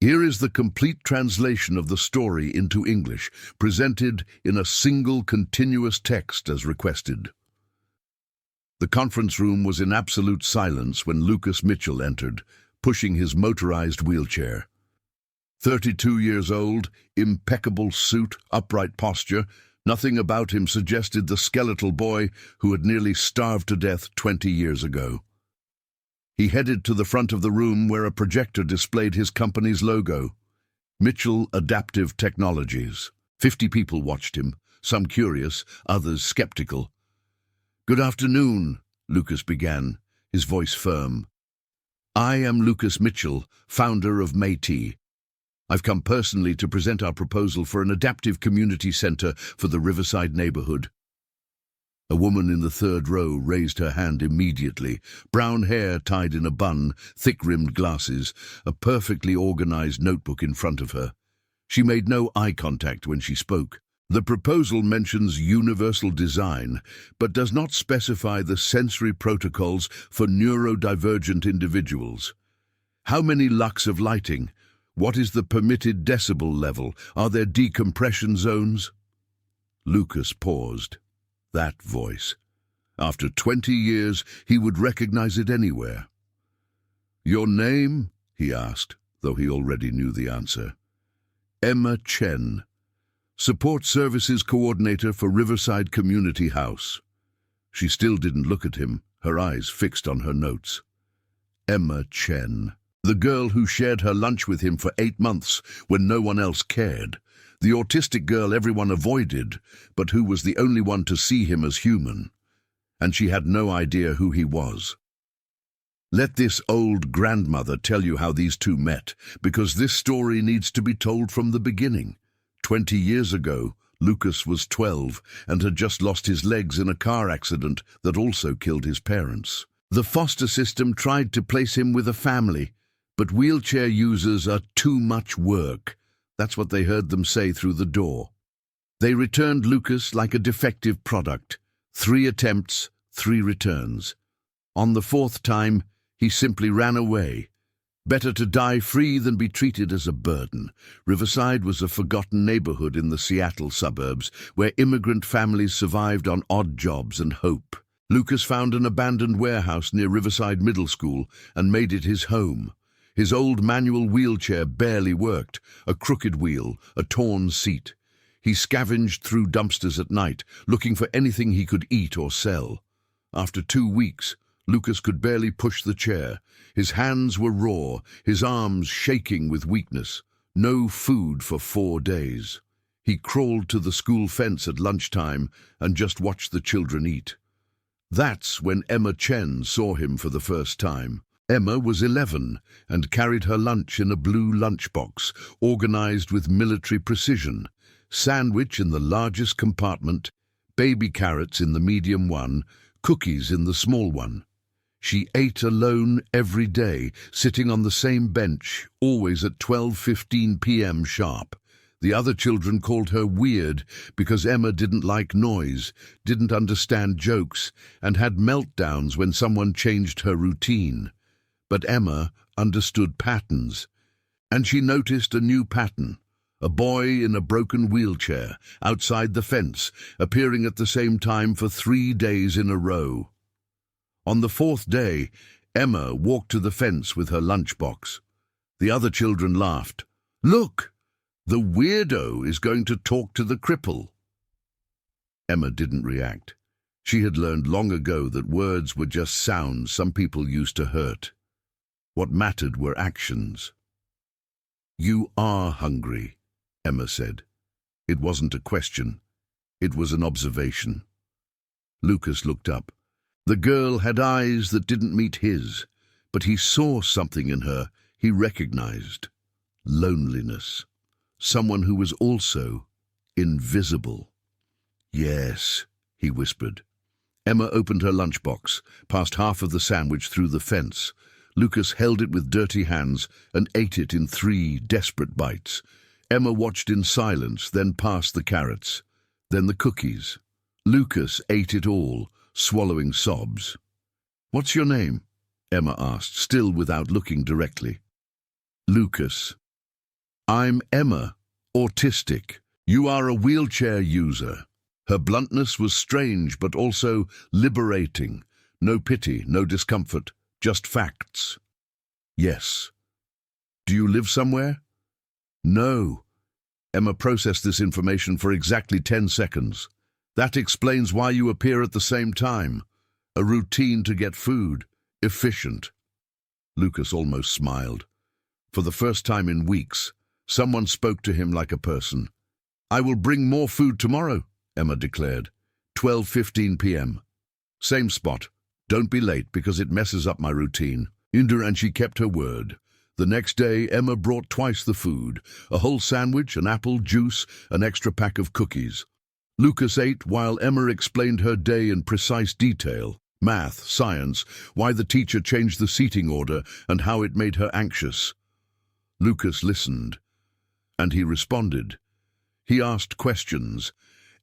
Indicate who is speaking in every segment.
Speaker 1: Here is the complete translation of the story into English, presented in a single continuous text as requested. The conference room was in absolute silence when Lucas Mitchell entered, pushing his motorized wheelchair. 32 years old, impeccable suit, upright posture, nothing about him suggested the skeletal boy who had nearly starved to death 20 years ago. He headed to the front of the room where a projector displayed his company's logo, Mitchell Adaptive Technologies. 50 people watched him, some curious, others skeptical. "Good afternoon," Lucas began, his voice firm. "I am Lucas Mitchell, founder of Métis. I've come personally to present our proposal for an adaptive community center for the Riverside neighborhood." A woman in the third row raised her hand immediately, brown hair tied in a bun, thick-rimmed glasses, a perfectly organized notebook in front of her. She made no eye contact when she spoke. "The proposal mentions universal design, but does not specify the sensory protocols for neurodivergent individuals. How many lux of lighting? What is the permitted decibel level? Are there decompression zones?" Lucas paused. That voice. After 20 years, he would recognize it anywhere. "Your name?" he asked, though he already knew the answer. "Emma Chen, Support Services Coordinator for Riverside Community House." She still didn't look at him, her eyes fixed on her notes. Emma Chen, the girl who shared her lunch with him for 8 months when no one else cared. The autistic girl everyone avoided, but who was the only one to see him as human. And she had no idea who he was. Let this old grandmother tell you how these two met, because this story needs to be told from the beginning. 20 years ago, Lucas was 12 and had just lost his legs in a car accident that also killed his parents. The foster system tried to place him with a family, but wheelchair users are too much work. That's what they heard them say through the door. They returned Lucas like a defective product. 3 attempts, 3 returns. On the 4th time, he simply ran away. Better to die free than be treated as a burden. Riverside was a forgotten neighborhood in the Seattle suburbs, where immigrant families survived on odd jobs and hope. Lucas found an abandoned warehouse near Riverside Middle School and made it his home. His old manual wheelchair barely worked, a crooked wheel, a torn seat. He scavenged through dumpsters at night, looking for anything he could eat or sell. After 2 weeks, Lucas could barely push the chair. His hands were raw, his arms shaking with weakness. No food for 4 days. He crawled to the school fence at lunchtime and just watched the children eat. That's when Emma Chen saw him for the first time. Emma was 11 and carried her lunch in a blue lunchbox, organized with military precision. Sandwich in the largest compartment, baby carrots in the medium one, cookies in the small one. She ate alone every day, sitting on the same bench, always at 12:15 p.m. sharp. The other children called her weird because Emma didn't like noise, didn't understand jokes, and had meltdowns when someone changed her routine. But Emma understood patterns, and she noticed a new pattern. A boy in a broken wheelchair, outside the fence, appearing at the same time for 3 days in a row. On the 4th day, Emma walked to the fence with her lunchbox. The other children laughed. "Look! The weirdo is going to talk to the cripple." Emma didn't react. She had learned long ago that words were just sounds some people used to hurt. What mattered were actions. "You are hungry," Emma said. It wasn't a question. It was an observation. Lucas looked up. The girl had eyes that didn't meet his, but he saw something in her he recognized. Loneliness. Someone who was also invisible. "Yes," he whispered. Emma opened her lunchbox, passed half of the sandwich through the fence. Lucas held it with dirty hands and ate it in 3 desperate bites. Emma watched in silence, then passed the carrots, then the cookies. Lucas ate it all, swallowing sobs. "What's your name?" Emma asked, still without looking directly. "Lucas." I'm Emma, autistic. You are a wheelchair user. Her bluntness was strange but also liberating. No pity, no discomfort, just facts. Yes. Do you live somewhere? No. Emma processed this information for exactly 10 seconds. That explains why you appear at the same time. A routine to get food. Efficient. Lucas almost smiled. For the first time in weeks, someone spoke to him like a person. I will bring more food tomorrow, Emma declared. 12:15 p.m. Same spot. Don't be late because it messes up my routine. And she kept her word. The next day, Emma brought twice the food, a whole sandwich, an apple, juice, an extra pack of cookies. Lucas ate while Emma explained her day in precise detail. Math, science, why the teacher changed the seating order and how it made her anxious. Lucas listened, and he responded. He asked questions.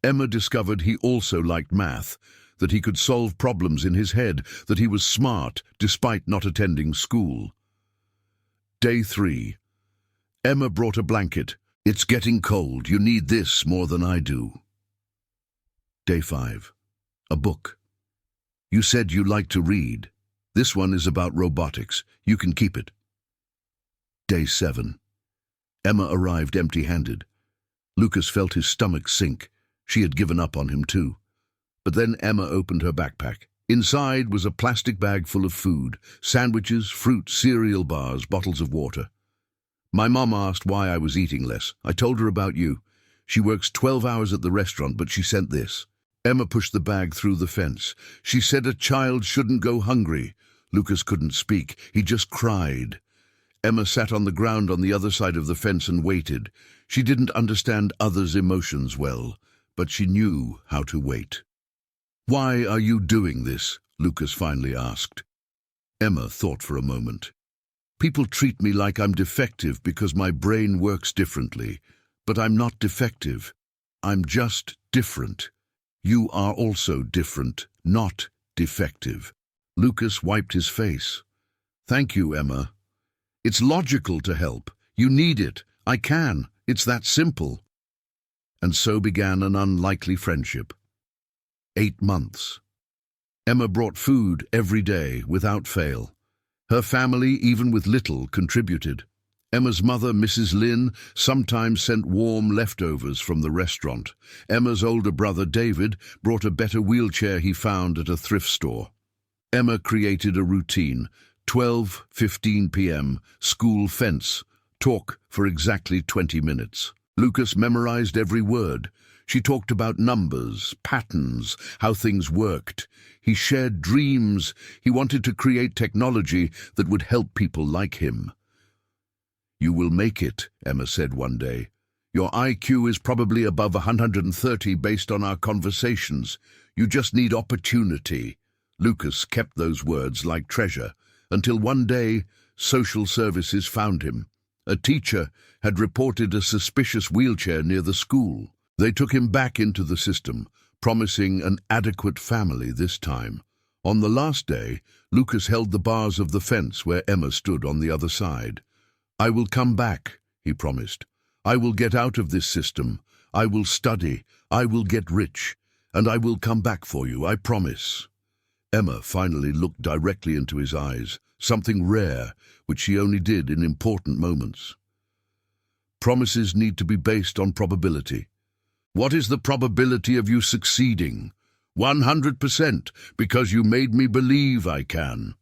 Speaker 1: Emma discovered he also liked math, that he could solve problems in his head, that he was smart despite not attending school. Day 3. Emma brought a blanket. It's getting cold. You need this more than I do. Day 5. A book. You said you like to read. This one is about robotics. You can keep it. Day 7. Emma arrived empty-handed. Lucas felt his stomach sink. She had given up on him too. But then Emma opened her backpack. Inside was a plastic bag full of food, sandwiches, fruit, cereal bars, bottles of water. My mom asked why I was eating less. I told her about you. She works 12 hours at the restaurant, but she sent this. Emma pushed the bag through the fence. She said a child shouldn't go hungry. Lucas couldn't speak. He just cried. Emma sat on the ground on the other side of the fence and waited. She didn't understand others' emotions well, but she knew how to wait. Why are you doing this? Lucas finally asked. Emma thought for a moment. People treat me like I'm defective because my brain works differently, but I'm not defective. I'm just different. You are also different, not defective. Lucas wiped his face. Thank you, Emma. It's logical to help. You need it. I can. It's that simple. And so began an unlikely friendship. 8 months. Emma brought food every day without fail. Her family, even with little, contributed. Emma's mother, Mrs. Lynn, sometimes sent warm leftovers from the restaurant. Emma's older brother, David, brought a better wheelchair he found at a thrift store. Emma created a routine. 12:15 p.m., school fence. Talk for exactly 20 minutes. Lucas memorized every word. She talked about numbers, patterns, how things worked. He shared dreams. He wanted to create technology that would help people like him. You will make it, Emma said one day. Your IQ is probably above 130 based on our conversations. You just need opportunity. Lucas kept those words like treasure, until one day social services found him. A teacher had reported a suspicious wheelchair near the school. They took him back into the system, promising an adequate family this time. On the last day, Lucas held the bars of the fence where Emma stood on the other side. I will come back, he promised. I will get out of this system. I will study. I will get rich. And I will come back for you, I promise. Emma finally looked directly into his eyes, something rare, which she only did in important moments. Promises need to be based on probability. What is the probability of you succeeding? 100%, because you made me believe I can.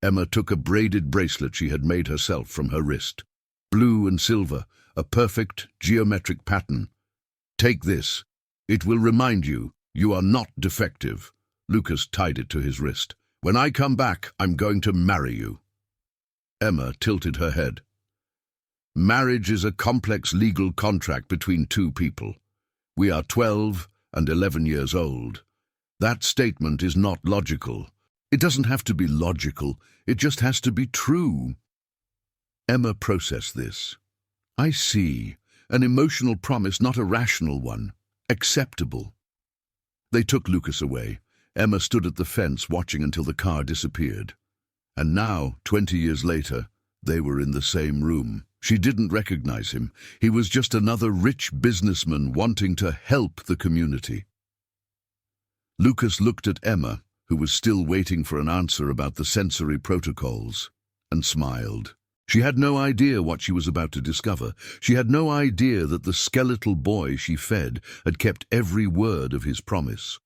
Speaker 1: Emma took a braided bracelet she had made herself from her wrist. Blue and silver, a perfect geometric pattern. Take this. It will remind you, you are not defective. Lucas tied it to his wrist. When I come back, I'm going to marry you. Emma tilted her head. Marriage is a complex legal contract between two people. We are 12 and 11 years old. That statement is not logical. It doesn't have to be logical, it just has to be true. Emma processed this. I see. An emotional promise, not a rational one. Acceptable. They took Lucas away. Emma stood at the fence watching until the car disappeared. And now, 20 years later, they were in the same room. She didn't recognize him. He was just another rich businessman wanting to help the community. Lucas looked at Emma, who was still waiting for an answer about the sensory protocols, and smiled. She had no idea what she was about to discover. She had no idea that the skeletal boy she fed had kept every word of his promise.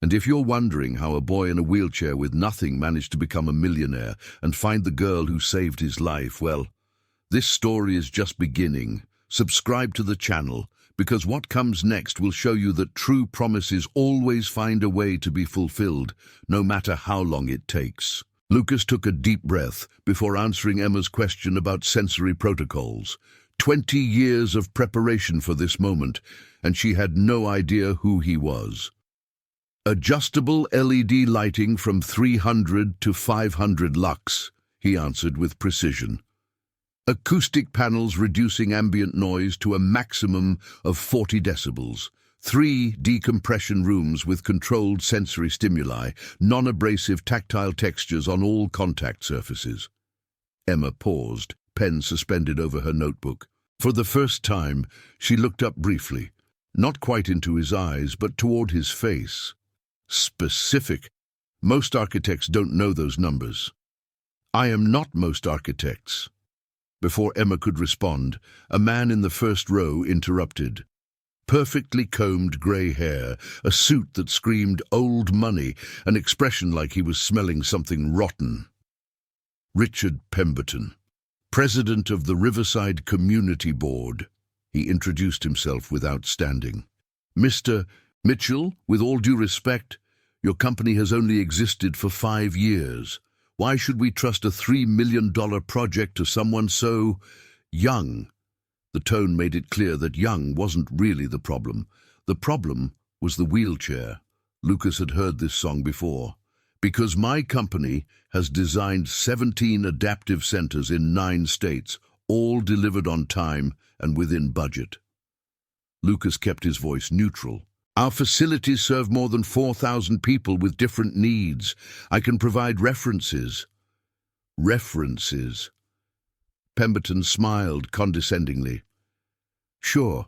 Speaker 1: And if you're wondering how a boy in a wheelchair with nothing managed to become a millionaire and find the girl who saved his life, well, this story is just beginning. Subscribe to the channel, because what comes next will show you that true promises always find a way to be fulfilled, no matter how long it takes. Lucas took a deep breath before answering Emma's question about sensory protocols. 20 years of preparation for this moment, and she had no idea who he was. Adjustable LED lighting from 300 to 500 lux, he answered with precision. Acoustic panels reducing ambient noise to a maximum of 40 decibels. 3 decompression rooms with controlled sensory stimuli, non-abrasive tactile textures on all contact surfaces. Emma paused, pen suspended over her notebook. For the first time, she looked up briefly, not quite into his eyes, but toward his face. Specific. Most architects don't know those numbers. I am not most architects. Before Emma could respond, a man in the first row interrupted. Perfectly combed grey hair, a suit that screamed old money, an expression like he was smelling something rotten. Richard Pemberton, president of the Riverside Community Board. He introduced himself without standing. Mr. Mitchell, with all due respect, your company has only existed for 5 years. Why should we trust a $3 million project to someone so young? The tone made it clear that young wasn't really the problem. The problem was the wheelchair. Lucas had heard this song before. Because my company has designed 17 adaptive centers in 9 states, all delivered on time and within budget. Lucas kept his voice neutral. Our facilities serve more than 4,000 people with different needs. I can provide references. References. Pemberton smiled condescendingly. Sure,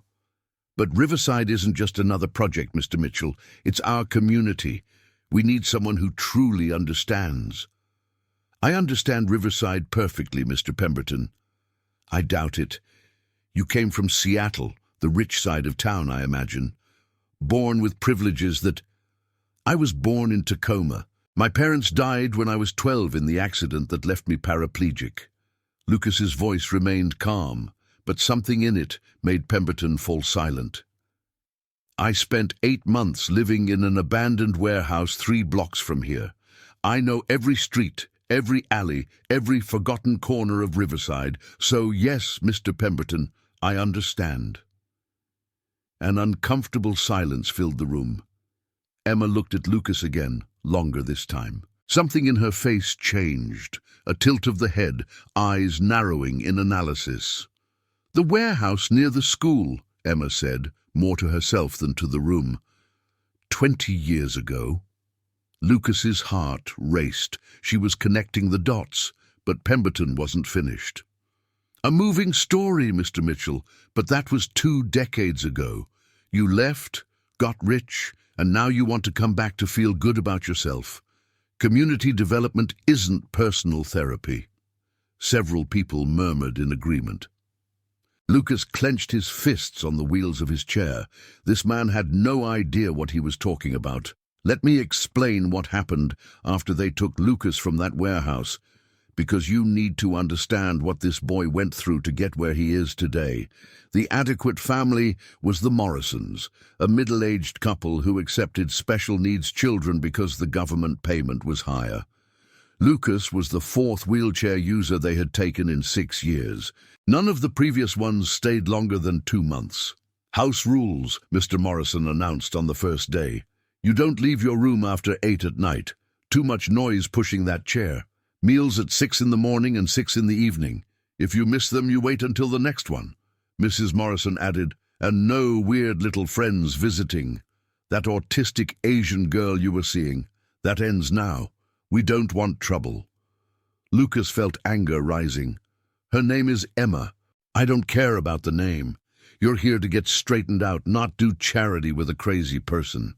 Speaker 1: but Riverside isn't just another project, Mr. Mitchell. It's our community. We need someone who truly understands. I understand Riverside perfectly, Mr. Pemberton. I doubt it. You came from Seattle, the rich side of town, I imagine. Born with privileges that... I was born in Tacoma. My parents died when I was 12 in the accident that left me paraplegic. Lucas's voice remained calm, but something in it made Pemberton fall silent. I spent 8 months living in an abandoned warehouse 3 blocks from here. I know every street, every alley, every forgotten corner of Riverside. So yes, Mr. Pemberton, I understand. An uncomfortable silence filled the room. Emma looked at Lucas again, longer this time. Something in her face changed, a tilt of the head, eyes narrowing in analysis. The warehouse near the school, Emma said, more to herself than to the room. 20 years ago. Lucas's heart raced. She was connecting the dots, but Pemberton wasn't finished. A moving story, Mr. Mitchell, but that was 2 decades ago. You left, got rich, and now you want to come back to feel good about yourself. Community development isn't personal therapy. Several people murmured in agreement. Lucas clenched his fists on the wheels of his chair. This man had no idea what he was talking about. Let me explain what happened after they took Lucas from that warehouse, because you need to understand what this boy went through to get where he is today. The adequate family was the Morrisons, a middle-aged couple who accepted special needs children because the government payment was higher. Lucas was the 4th wheelchair user they had taken in 6 years. None of the previous ones stayed longer than 2 months. House rules, Mr. Morrison announced on the first day. You don't leave your room after 8 at night. Too much noise pushing that chair. Meals at 6 in the morning and 6 in the evening. If you miss them, you wait until the next one. Mrs. Morrison added, and no weird little friends visiting. That autistic Asian girl you were seeing, that ends now. We don't want trouble. Lucas felt anger rising. Her name is Emma. I don't care about the name. You're here to get straightened out, not do charity with a crazy person.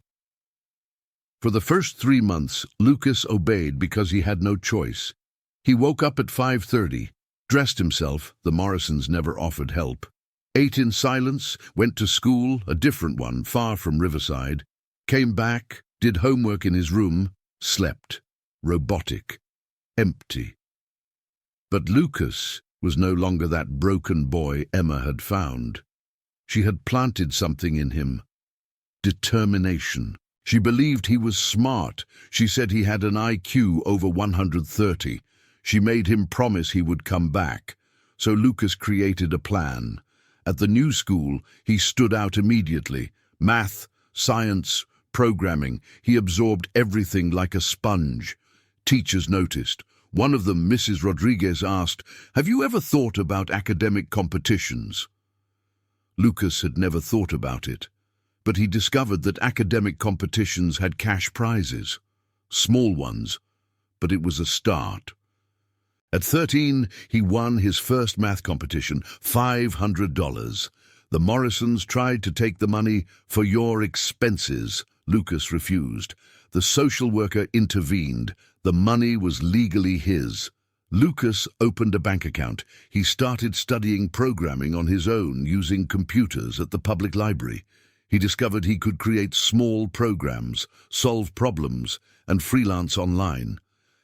Speaker 1: For the first 3 months, Lucas obeyed because he had no choice. He woke up at 5:30, dressed himself, the Morrisons never offered help, ate in silence, went to school, a different one, far from Riverside, came back, did homework in his room, slept. Robotic. Empty. But Lucas was no longer that broken boy Emma had found. She had planted something in him. Determination. She believed he was smart. She said he had an IQ over 130. She made him promise he would come back. So Lucas created a plan. At the new school, he stood out immediately. Math, science, programming. He absorbed everything like a sponge. Teachers noticed. One of them, Mrs. Rodriguez, asked, "Have you ever thought about academic competitions?" Lucas had never thought about it, but he discovered that academic competitions had cash prizes. Small ones, but it was a start. At 13, he won his first math competition, $500. The Morrisons tried to take the money for your expenses. Lucas refused. The social worker intervened. The money was legally his. Lucas opened a bank account. He started studying programming on his own using computers at the public library. He discovered he could create small programs, solve problems, and freelance online.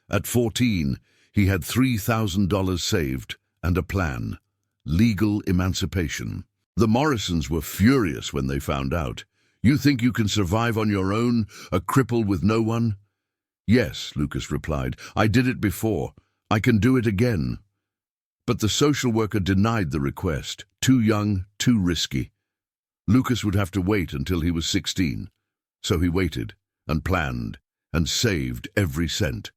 Speaker 1: At 14, he had $3,000 saved and a plan. Legal emancipation. The Morrisons were furious when they found out. "You think you can survive on your own, a cripple with no one?" "Yes," Lucas replied. "I did it before. I can do it again." But the social worker denied the request. Too young, too risky. Lucas would have to wait until he was 16. So he waited, and planned, and saved every cent.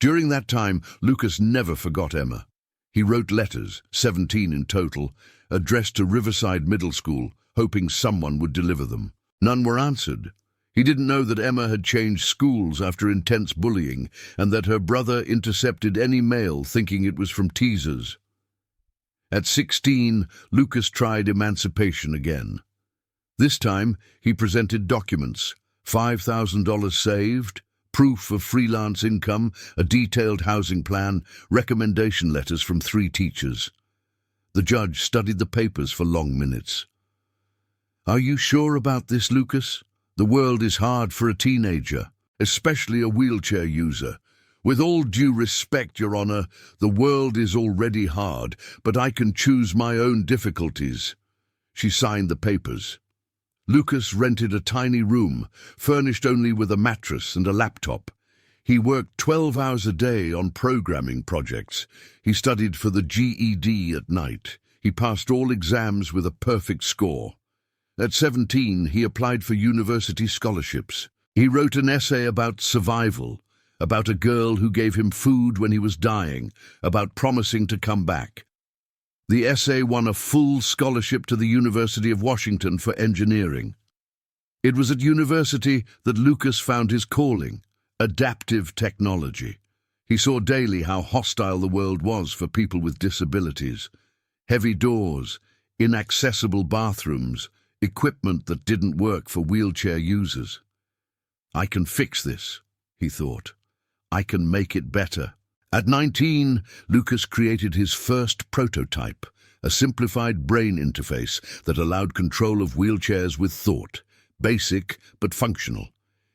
Speaker 1: During that time, Lucas never forgot Emma. He wrote letters, 17 in total, addressed to Riverside Middle School, hoping someone would deliver them. None were answered. He didn't know that Emma had changed schools after intense bullying, and that her brother intercepted any mail thinking it was from teasers. At 16, Lucas tried emancipation again. This time, he presented documents, $5,000 saved, proof of freelance income, a detailed housing plan, recommendation letters from 3 teachers. The judge studied the papers for long minutes. "Are you sure about this, Lucas? The world is hard for a teenager, especially a wheelchair user. With all due respect, Your Honor, the world is already hard, but I can choose my own difficulties." She signed the papers. Lucas rented a tiny room, furnished only with a mattress and a laptop. He worked 12 hours a day on programming projects. He studied for the GED at night. He passed all exams with a perfect score. At 17, he applied for university scholarships. He wrote an essay about survival, about a girl who gave him food when he was dying, about promising to come back. The essay won a full scholarship to the University of Washington for engineering. It was at university that Lucas found his calling, adaptive technology. He saw daily how hostile the world was for people with disabilities. Heavy doors, inaccessible bathrooms, equipment that didn't work for wheelchair users. "I can fix this," he thought. "I can make it better." At 19, Lucas created his first prototype, a simplified brain interface that allowed control of wheelchairs with thought, basic but functional.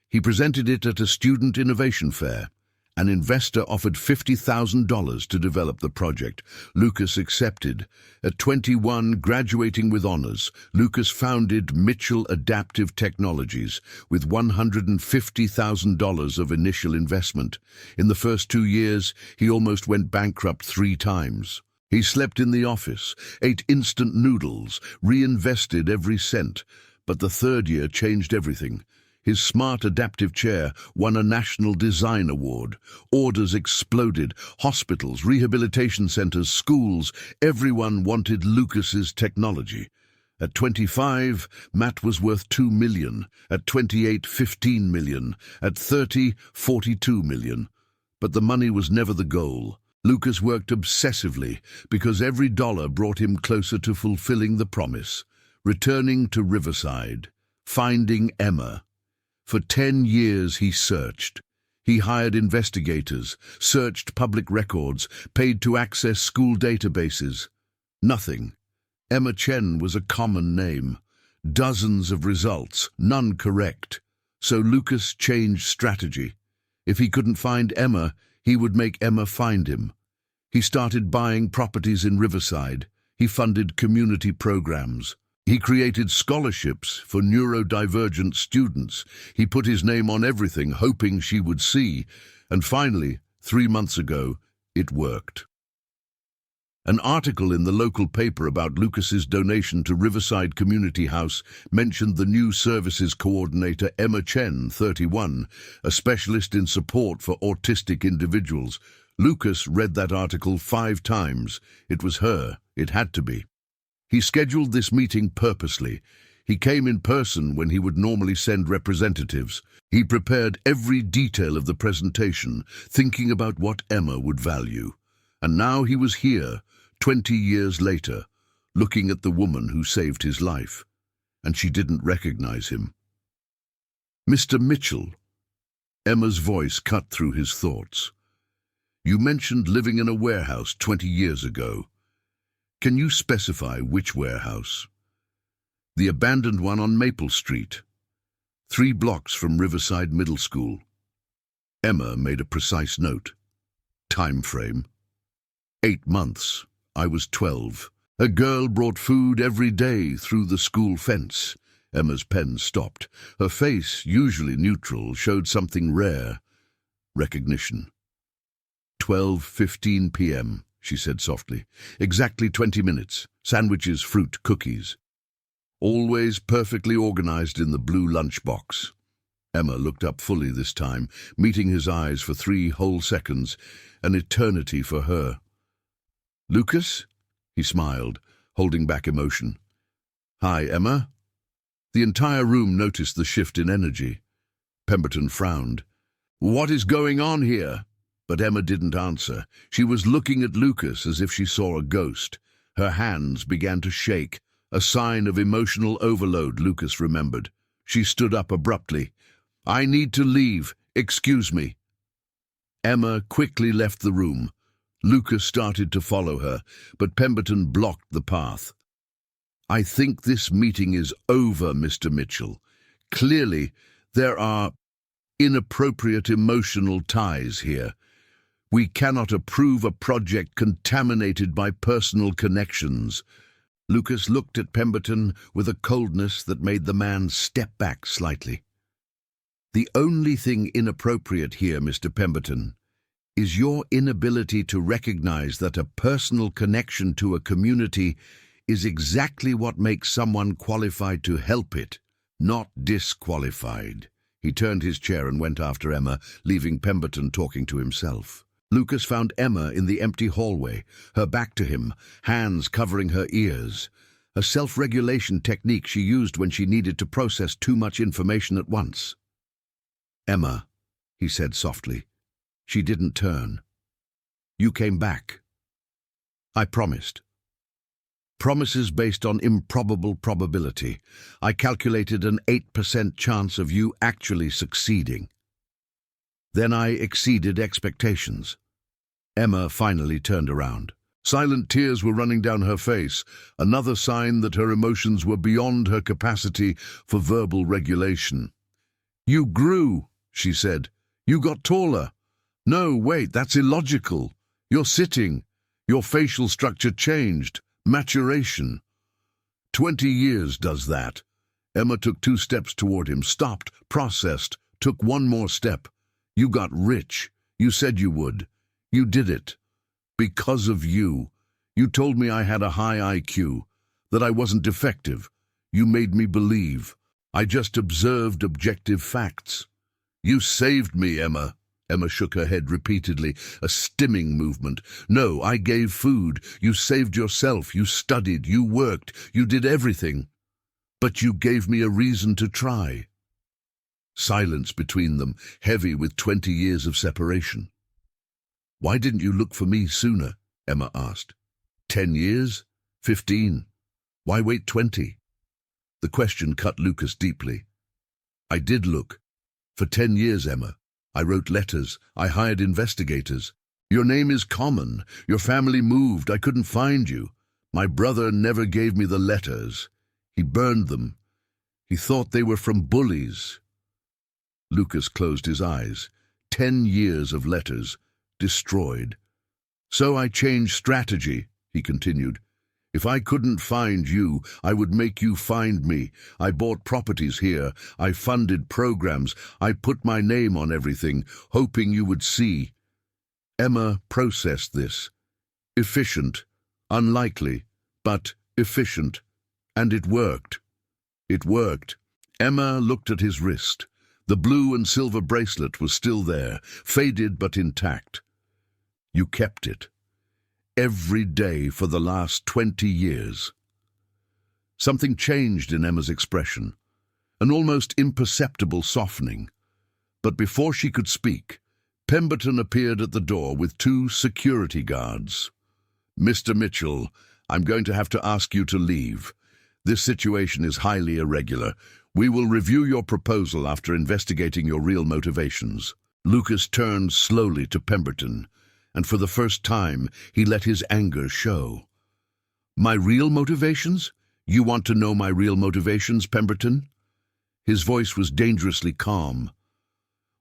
Speaker 1: He presented it at a student innovation fair. An investor offered $50,000 to develop the project. Lucas accepted. At 21, graduating with honors, Lucas founded Mitchell Adaptive Technologies with $150,000 of initial investment. In the first 2 years, he almost went bankrupt 3 times. He slept in the office, ate instant noodles, reinvested every cent. But the 3rd year changed everything. His smart adaptive chair won a National Design Award. Orders exploded. Hospitals, rehabilitation centers, schools, everyone wanted Lucas's technology. At 25, Matt was worth $2 million. At 28, $15 million. At 30, $42 million. But the money was never the goal. Lucas worked obsessively because every dollar brought him closer to fulfilling the promise, returning to Riverside, finding Emma. For 10 years he searched. He hired investigators, searched public records, paid to access school databases. Nothing. Emma Chen was a common name. Dozens of results, none correct. So Lucas changed strategy. If he couldn't find Emma, he would make Emma find him. He started buying properties in Riverside. He funded community programs. He created scholarships for neurodivergent students. He put his name on everything, hoping she would see. And finally, 3 months ago, it worked. An article in the local paper about Lucas's donation to Riverside Community House mentioned the new services coordinator Emma Chen, 31, a specialist in support for autistic individuals. Lucas read that article 5 times. It was her. It had to be. He scheduled this meeting purposely. He came in person when he would normally send representatives. He prepared every detail of the presentation, thinking about what Emma would value. And now he was here, 20 years later, looking at the woman who saved his life. And she didn't recognize him. "Mr. Mitchell," Emma's voice cut through his thoughts. "You mentioned living in a warehouse 20 years ago. Can you specify which warehouse?" "The abandoned one on Maple Street, 3 blocks from Riverside Middle School." Emma made a precise note. Time frame: 8 months. I was 12. A girl brought food every day through the school fence. Emma's pen stopped. Her face, usually neutral, showed something rare. Recognition. 12:15 p.m., she said softly. Exactly 20 minutes. Sandwiches, fruit, cookies. Always perfectly organized in the blue lunchbox. Emma looked up fully this time, meeting his eyes for 3 whole seconds, an eternity for her. "Lucas?" He smiled, holding back emotion. "Hi, Emma." The entire room noticed the shift in energy. Pemberton frowned. "What is going on here?" But Emma didn't answer. She was looking at Lucas as if she saw a ghost. Her hands began to shake, a sign of emotional overload, Lucas remembered. She stood up abruptly. "I need to leave. Excuse me." Emma quickly left the room. Lucas started to follow her, but Pemberton blocked the path. "I think this meeting is over, Mr. Mitchell. Clearly, there are inappropriate emotional ties here. We cannot approve a project contaminated by personal connections." Lucas looked at Pemberton with a coldness that made the man step back slightly. "The only thing inappropriate here, Mr. Pemberton, is your inability to recognize that a personal connection to a community is exactly what makes someone qualified to help it, not disqualified." He turned his chair and went after Emma, leaving Pemberton talking to himself. Lucas found Emma in the empty hallway, her back to him, hands covering her ears. A self-regulation technique she used when she needed to process too much information at once. "Emma," he said softly. She didn't turn. "You came back." "I promised." "Promises based on improbable probability. I calculated an 8% chance of you actually succeeding. Then I exceeded expectations." Emma finally turned around. Silent tears were running down her face, another sign that her emotions were beyond her capacity for verbal regulation. "You grew," she said. "You got taller. No, wait, that's illogical. You're sitting. Your facial structure changed. Maturation." 20 years does that. Emma took 2 steps toward him, stopped, processed, took 1 more step. "You got rich. You said you would. You did it. Because of you. You told me I had a high IQ, that I wasn't defective. You made me believe. I just observed objective facts. You saved me, Emma." Emma shook her head repeatedly, a stimming movement. "No, I gave food. You saved yourself. You studied. You worked. You did everything. But you gave me a reason to try." Silence between them, heavy with 20 years of separation. Why didn't you look for me sooner? Emma asked. 10 years? 15? Why wait 20? The question cut Lucas deeply. I did look. For 10 years, Emma. I wrote letters. I hired investigators. Your name is common. Your family moved. I couldn't find you. My brother never gave me the letters. He burned them. He thought they were from bullies. Lucas closed his eyes. 10 years of letters. Destroyed. So I changed strategy, he continued. If I couldn't find you, I would make you find me. I bought properties here. I funded programs. I put my name on everything, hoping you would see. Emma processed this. Efficient. Unlikely, but efficient. And it worked. It worked. Emma looked at his wrist. The blue and silver bracelet was still there, faded but intact. You kept it. Every day for the last 20 years. Something changed in Emma's expression, an almost imperceptible softening. But before she could speak, Pemberton appeared at the door with 2 security guards. Mr. Mitchell, I'm going to have to ask you to leave. This situation is highly irregular. We will review your proposal after investigating your real motivations. Lucas turned slowly to Pemberton, and for the first time he let his anger show. My real motivations? You want to know my real motivations, Pemberton? His voice was dangerously calm.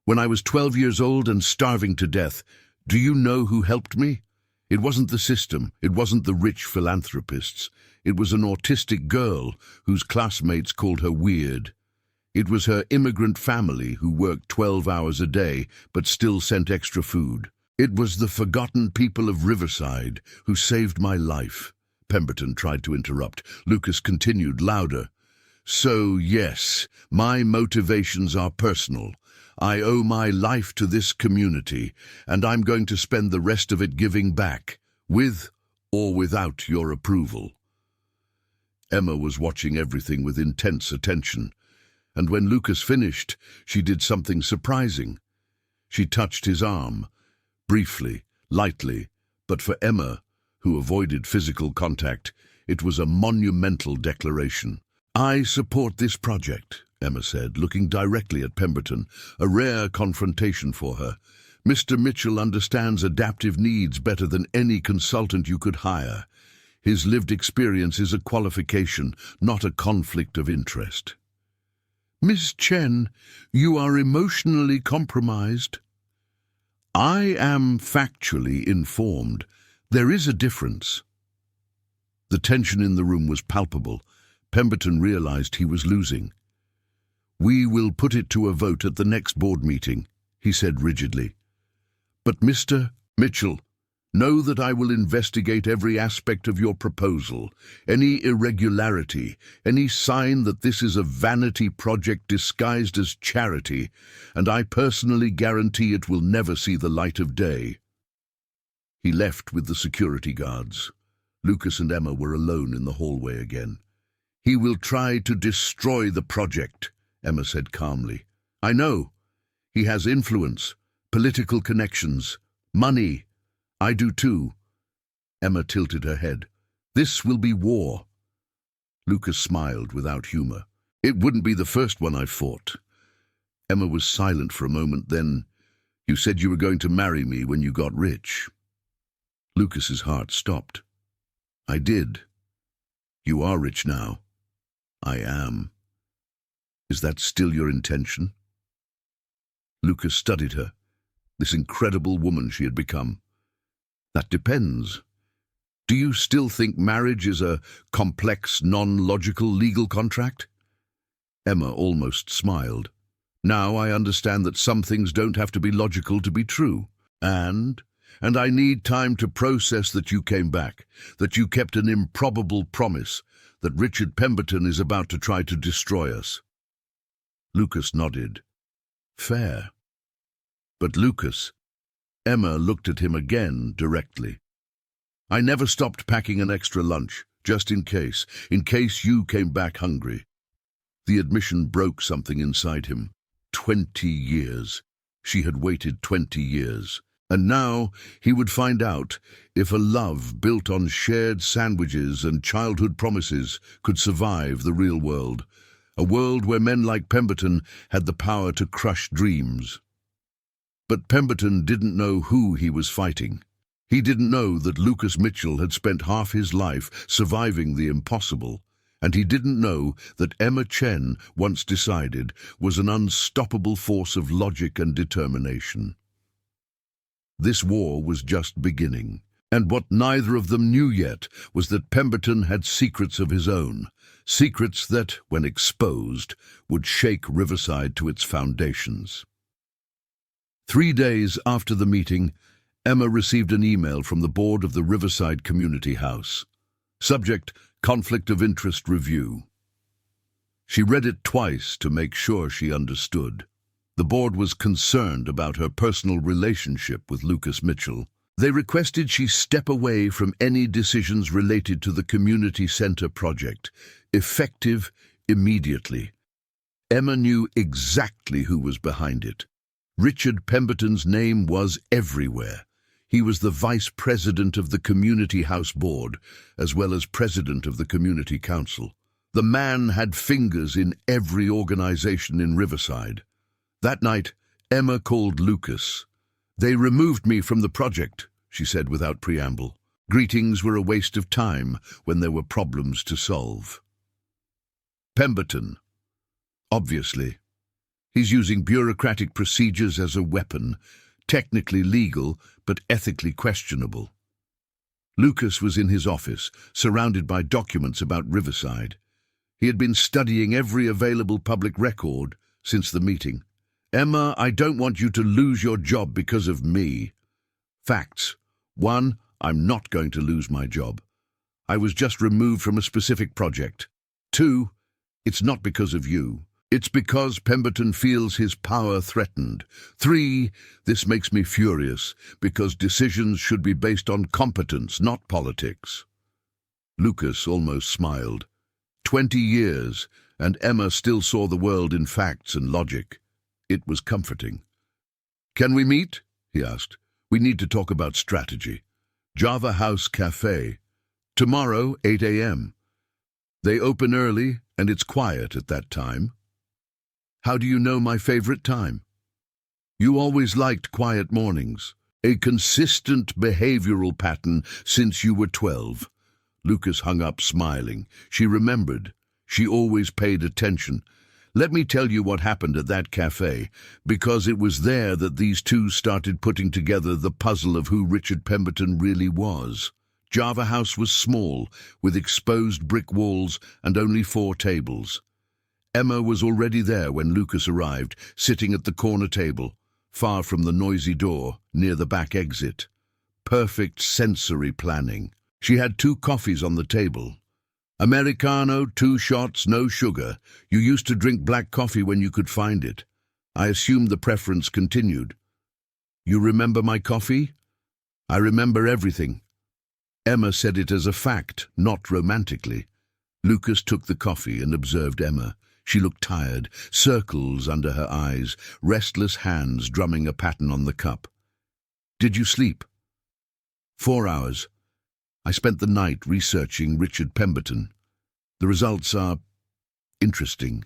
Speaker 1: When I was 12 years old and starving to death, do you know who helped me? It wasn't the system, it wasn't the rich philanthropists. It was an autistic girl whose classmates called her weird. It was her immigrant family who worked 12 hours a day but still sent extra food. It was the forgotten people of Riverside who saved my life. Pemberton tried to interrupt. Lucas continued louder. So, yes, my motivations are personal. I owe my life to this community, and I'm going to spend the rest of it giving back, with or without your approval. Emma was watching everything with intense attention, and when Lucas finished, she did something surprising. She touched his arm. Briefly, lightly, but for Emma, who avoided physical contact, it was a monumental declaration. I support this project, Emma said, looking directly at Pemberton, a rare confrontation for her. Mr. Mitchell understands adaptive needs better than any consultant you could hire. His lived experience is a qualification, not a conflict of interest. Miss Chen, you are emotionally compromised. I am factually informed. There is a difference. The tension in the room was palpable. Pemberton realized he was losing. We will put it to a vote at the next board meeting, he said rigidly. But Mr. Mitchell, know that I will investigate every aspect of your proposal, any irregularity, any sign that this is a vanity project disguised as charity, and I personally guarantee it will never see the light of day. He left with the security guards. Lucas and Emma were alone in the hallway again. He will try to destroy the project, Emma said calmly. I know. He has influence, political connections, money. I do too. Emma tilted her head. This will be war. Lucas smiled without humor. It wouldn't be the first one I've fought. Emma was silent for a moment, then, you said you were going to marry me when you got rich. Lucas's heart stopped. I did. You are rich now. I am. Is that still your intention? Lucas studied her, this incredible woman she had become. That depends. Do you still think marriage is a complex, non-logical legal contract? Emma almost smiled. Now I understand that some things don't have to be logical to be true. And I need time to process that you came back, that you kept an improbable promise, that Richard Pemberton is about to try to destroy us. Lucas nodded. Fair. But Lucas, Emma looked at him again directly. I never stopped packing an extra lunch, just in case you came back hungry. The admission broke something inside him. 20 years. She had waited 20 years. And now he would find out if a love built on shared sandwiches and childhood promises could survive the real world, a world where men like Pemberton had the power to crush dreams. But Pemberton didn't know who he was fighting. He didn't know that Lucas Mitchell had spent half his life surviving the impossible, and he didn't know that Emma Chen, once decided, was an unstoppable force of logic and determination. This war was just beginning, and what neither of them knew yet was that Pemberton had secrets of his own, secrets that, when exposed, would shake Riverside to its foundations. 3 days after the meeting, Emma received an email from the board of the Riverside Community House. Subject: Conflict of Interest Review. She read it twice to make sure she understood. The board was concerned about her personal relationship with Lucas Mitchell. They requested she step away from any decisions related to the community center project, effective immediately. Emma knew exactly who was behind it. Richard Pemberton's name was everywhere. He was the vice president of the Community House Board, as well as president of the Community Council. The man had fingers in every organization in Riverside. That night, Emma called Lucas. "They removed me from the project," she said without preamble. Greetings were a waste of time when there were problems to solve. Pemberton. Obviously. He's using bureaucratic procedures as a weapon, technically legal, but ethically questionable. Lucas was in his office, surrounded by documents about Riverside. He had been studying every available public record since the meeting. "Emma, I don't want you to lose your job because of me." Facts. 1. I'm not going to lose my job. I was just removed from a specific project. 2. It's not because of you. It's because Pemberton feels his power threatened. 3. This makes me furious, because decisions should be based on competence, not politics. Lucas almost smiled. 20 years, and Emma still saw the world in facts and logic. It was comforting. "Can we meet?" he asked. "We need to talk about strategy." Java House Cafe. Tomorrow, 8 a.m. They open early, and it's quiet at that time. How do you know my favorite time? You always liked quiet mornings. A consistent behavioral pattern since you were 12. Lucas hung up smiling. She remembered. She always paid attention. Let me tell you what happened at that cafe, because it was there that these two started putting together the puzzle of who Richard Pemberton really was. Java House was small, with exposed brick walls and only 4 tables. Emma was already there when Lucas arrived, sitting at the corner table, far from the noisy door, near the back exit. Perfect sensory planning. She had 2 coffees on the table. Americano, 2 shots, no sugar. You used to drink black coffee when you could find it. I assumed the preference continued. You remember my coffee? I remember everything. Emma said it as a fact, not romantically. Lucas took the coffee and observed Emma. She looked tired, circles under her eyes, restless hands drumming a pattern on the cup. Did you sleep? 4 hours. I spent the night researching Richard Pemberton. The results are interesting.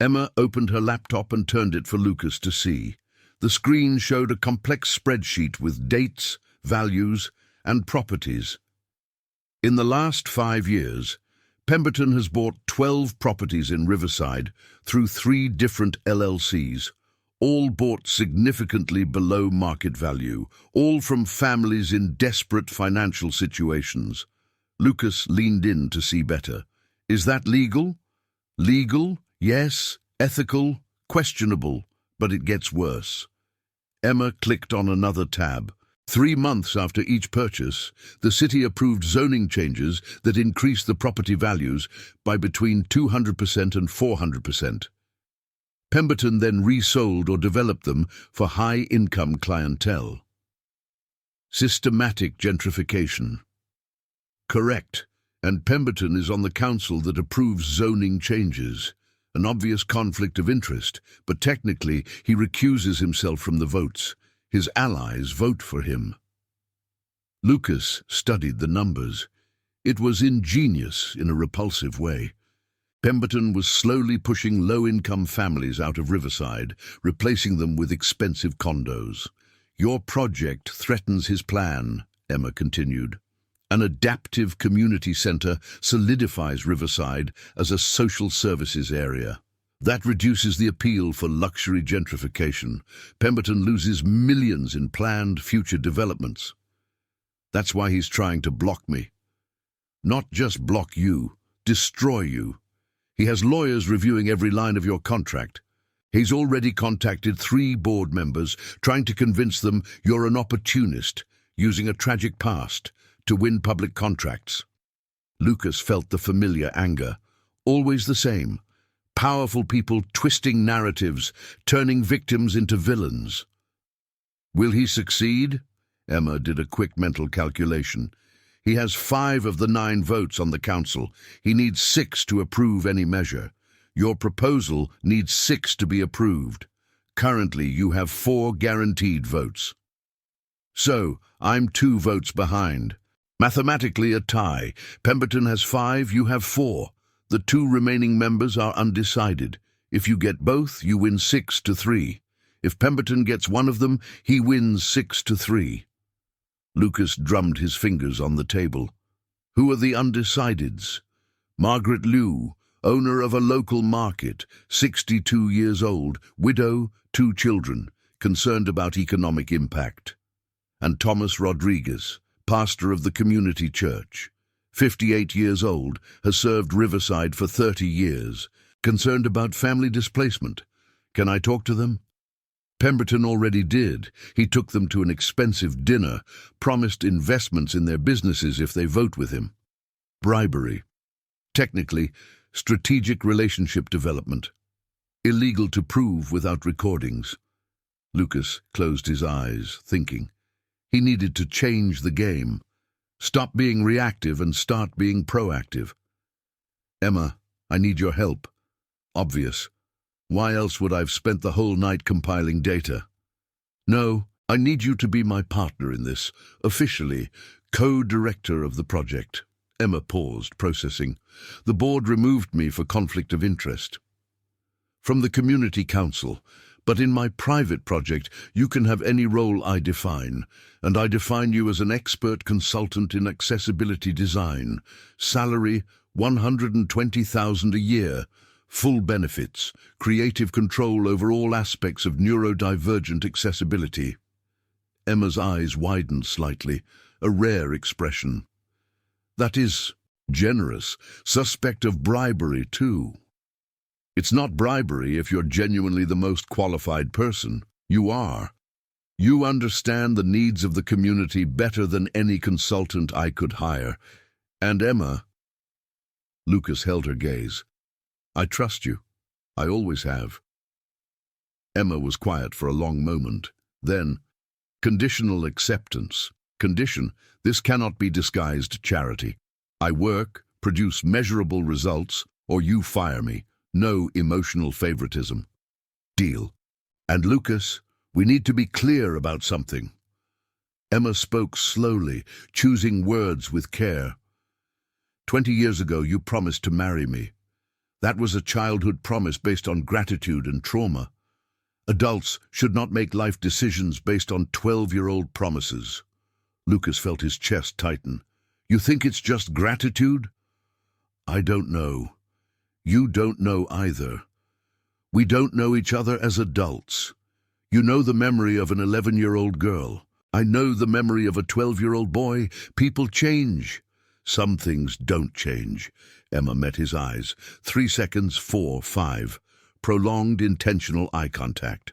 Speaker 1: Emma opened her laptop and turned it for Lucas to see. The screen showed a complex spreadsheet with dates, values, and properties. In the last 5 years, Pemberton has bought 12 properties in Riverside through 3 different LLCs, all bought significantly below market value, all from families in desperate financial situations. Lucas leaned in to see better. Is that legal? Legal, yes. Ethical, questionable, but it gets worse. Emma clicked on another tab. 3 months after each purchase, the city approved zoning changes that increased the property values by between 200% and 400%. Pemberton then resold or developed them for high-income clientele. Systematic gentrification. Correct, and Pemberton is on the council that approves zoning changes. An obvious conflict of interest, but technically he recuses himself from the votes. his allies vote for him. Lucas studied the numbers. It was ingenious in a repulsive way. Pemberton was slowly pushing low-income families out of Riverside, replacing them with expensive condos. "Your project threatens his plan," Emma continued. "An adaptive community center solidifies Riverside as a social services area. That reduces the appeal for luxury gentrification. Pemberton loses millions in planned future developments. That's why he's trying to block me. Not just block you, destroy you. He has lawyers reviewing every line of your contract. He's already contacted 3 board members, trying to convince them you're an opportunist, using a tragic past to win public contracts." Lucas felt the familiar anger, always the same. Powerful people twisting narratives, turning victims into villains. Will he succeed? Emma did a quick mental calculation. He has 5 of the 9 votes on the council. He needs 6 to approve any measure. Your proposal needs 6 to be approved. Currently, you have 4 guaranteed votes. So, I'm 2 votes behind. Mathematically a tie. Pemberton has 5, you have 4. The 2 remaining members are undecided. If you get both, you win 6-3. If Pemberton gets one of them, he wins 6-3. Lucas drummed his fingers on the table. Who are the undecideds? Margaret Liu, owner of a local market, 62 years old, widow, 2 children, concerned about economic impact. And Thomas Rodriguez, pastor of the community church, 58 years old, has served Riverside for 30 years, concerned about family displacement. Can I talk to them? Pemberton already did. He took them to an expensive dinner, promised investments in their businesses if they vote with him. Bribery. Technically, strategic relationship development. Illegal to prove without recordings. Lucas closed his eyes, thinking. He needed to change the game. Stop being reactive and start being proactive. Emma, I need your help. Obvious. Why else would I have spent the whole night compiling data? No, I need you to be my partner in this, officially, co-director of the project. Emma paused, processing. The board removed me for conflict of interest. From the community council, but in my private project you can have any role I define, and I define you as an expert consultant in accessibility design. Salary, $120,000 a year. Full benefits, creative control over all aspects of neurodivergent accessibility. Emma's eyes widened slightly, a rare expression. That is generous, suspect of bribery too. It's not bribery if you're genuinely the most qualified person. You are. You understand the needs of the community better than any consultant I could hire. And Emma... Lucas held her gaze. I trust you. I always have. Emma was quiet for a long moment. Then, conditional acceptance. Condition, this cannot be disguised charity. I work, produce measurable results, or you fire me. No emotional favoritism. Deal. And Lucas, we need to be clear about something. Emma spoke slowly, choosing words with care. 20 years ago, you promised to marry me. That was a childhood promise based on gratitude and trauma. Adults should not make life decisions based on 12-year-old promises. Lucas felt his chest tighten. You think it's just gratitude? I don't know. You don't know either. We don't know each other as adults. You know the memory of an 11-year-old girl. I know the memory of a 12-year-old boy. People change. Some things don't change. Emma met his eyes. 3 seconds, 4, 5. Prolonged, intentional eye contact.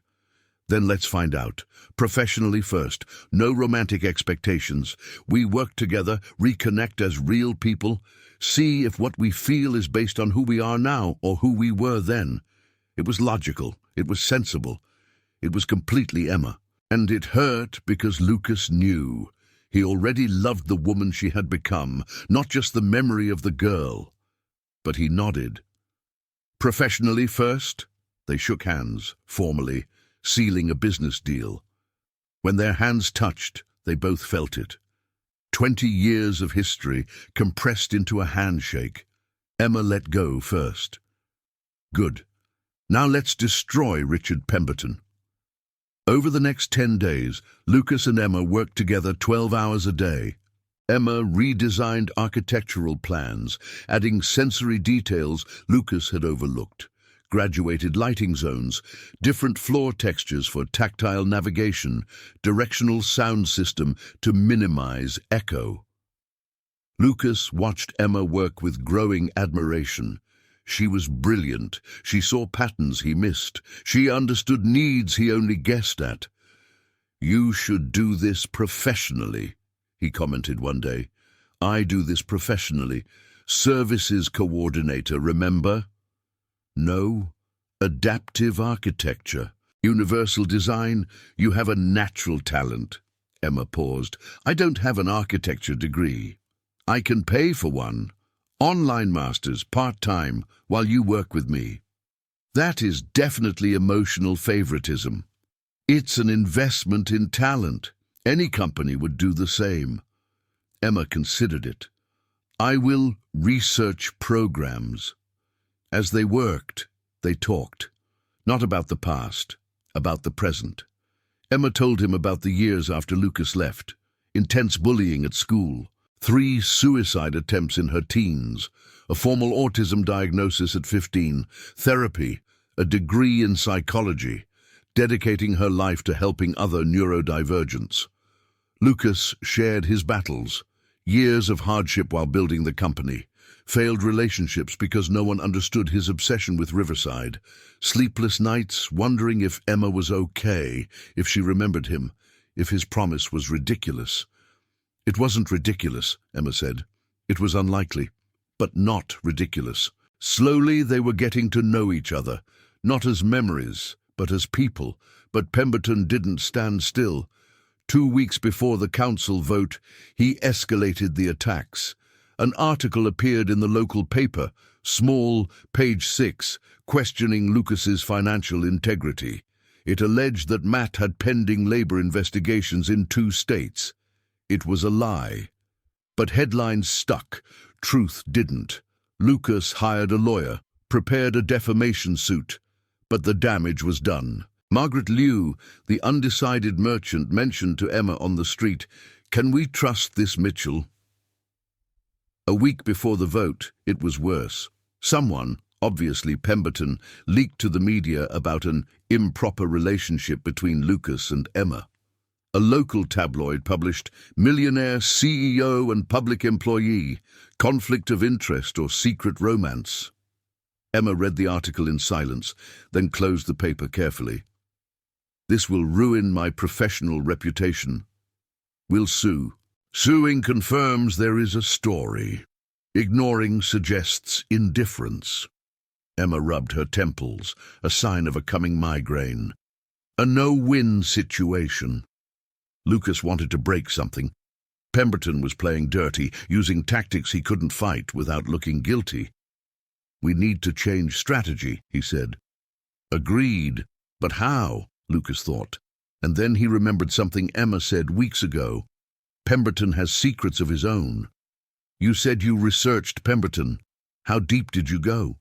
Speaker 1: Then let's find out. Professionally first. No romantic expectations. We work together, reconnect as real people. See if what we feel is based on who we are now or who we were then. It was logical. It was sensible. It was completely Emma. And it hurt because Lucas knew. He already loved the woman she had become, not just the memory of the girl. But he nodded. Professionally first? They shook hands, formally, sealing a business deal. When their hands touched, they both felt it. 20 years of history compressed into a handshake. Emma let go first. Good. Now let's destroy Richard Pemberton. Over the next 10 days, Lucas and Emma worked together 12 hours a day. Emma redesigned architectural plans, adding sensory details Lucas had overlooked. Graduated lighting zones, different floor textures for tactile navigation, directional sound system to minimize echo. Lucas watched Emma work with growing admiration. She was brilliant. She saw patterns he missed. She understood needs he only guessed at. "You should do this professionally," he commented one day. "I do this professionally. Services coordinator, remember?" "No. Adaptive architecture. Universal design. You have a natural talent." Emma paused. "I don't have an architecture degree. I can pay for one. Online masters, part-time, while you work with me." "That is definitely emotional favoritism. It's an investment in talent. Any company would do the same." Emma considered it. "I will research programs." As they worked, they talked. Not about the past, about the present. Emma told him about the years after Lucas left. Intense bullying at school. 3 suicide attempts in her teens. A formal autism diagnosis at 15. Therapy. A degree in psychology. Dedicating her life to helping other neurodivergents. Lucas shared his battles. Years of hardship while building the company. Failed relationships because no one understood his obsession with Riverside. Sleepless nights, wondering if Emma was okay, if she remembered him, if his promise was ridiculous. "It wasn't ridiculous," Emma said. "It was unlikely, but not ridiculous." Slowly they were getting to know each other, not as memories, but as people. But Pemberton didn't stand still. 2 weeks before the council vote, he escalated the attacks. An article appeared in the local paper, small, page 6, questioning Lucas's financial integrity. It alleged that Matt had pending labor investigations in 2 states. It was a lie. But headlines stuck. Truth didn't. Lucas hired a lawyer, prepared a defamation suit. But the damage was done. Margaret Liu, the undecided merchant, mentioned to Emma on the street, "Can we trust this Mitchell?" A week before the vote, it was worse. Someone, obviously Pemberton, leaked to the media about an improper relationship between Lucas and Emma. A local tabloid published, "Millionaire CEO and public employee, conflict of interest or secret romance." Emma read the article in silence, then closed the paper carefully. "This will ruin my professional reputation. We'll sue." Suing confirms there is a story. Ignoring suggests indifference. Emma rubbed her temples, a sign of a coming migraine. A no-win situation. Lucas wanted to break something. Pemberton was playing dirty, using tactics he couldn't fight without looking guilty. "We need to change strategy," he said. "Agreed. But how?" Lucas thought. And then he remembered something Emma said weeks ago. "Pemberton has secrets of his own." "You said you researched Pemberton. How deep did you go?"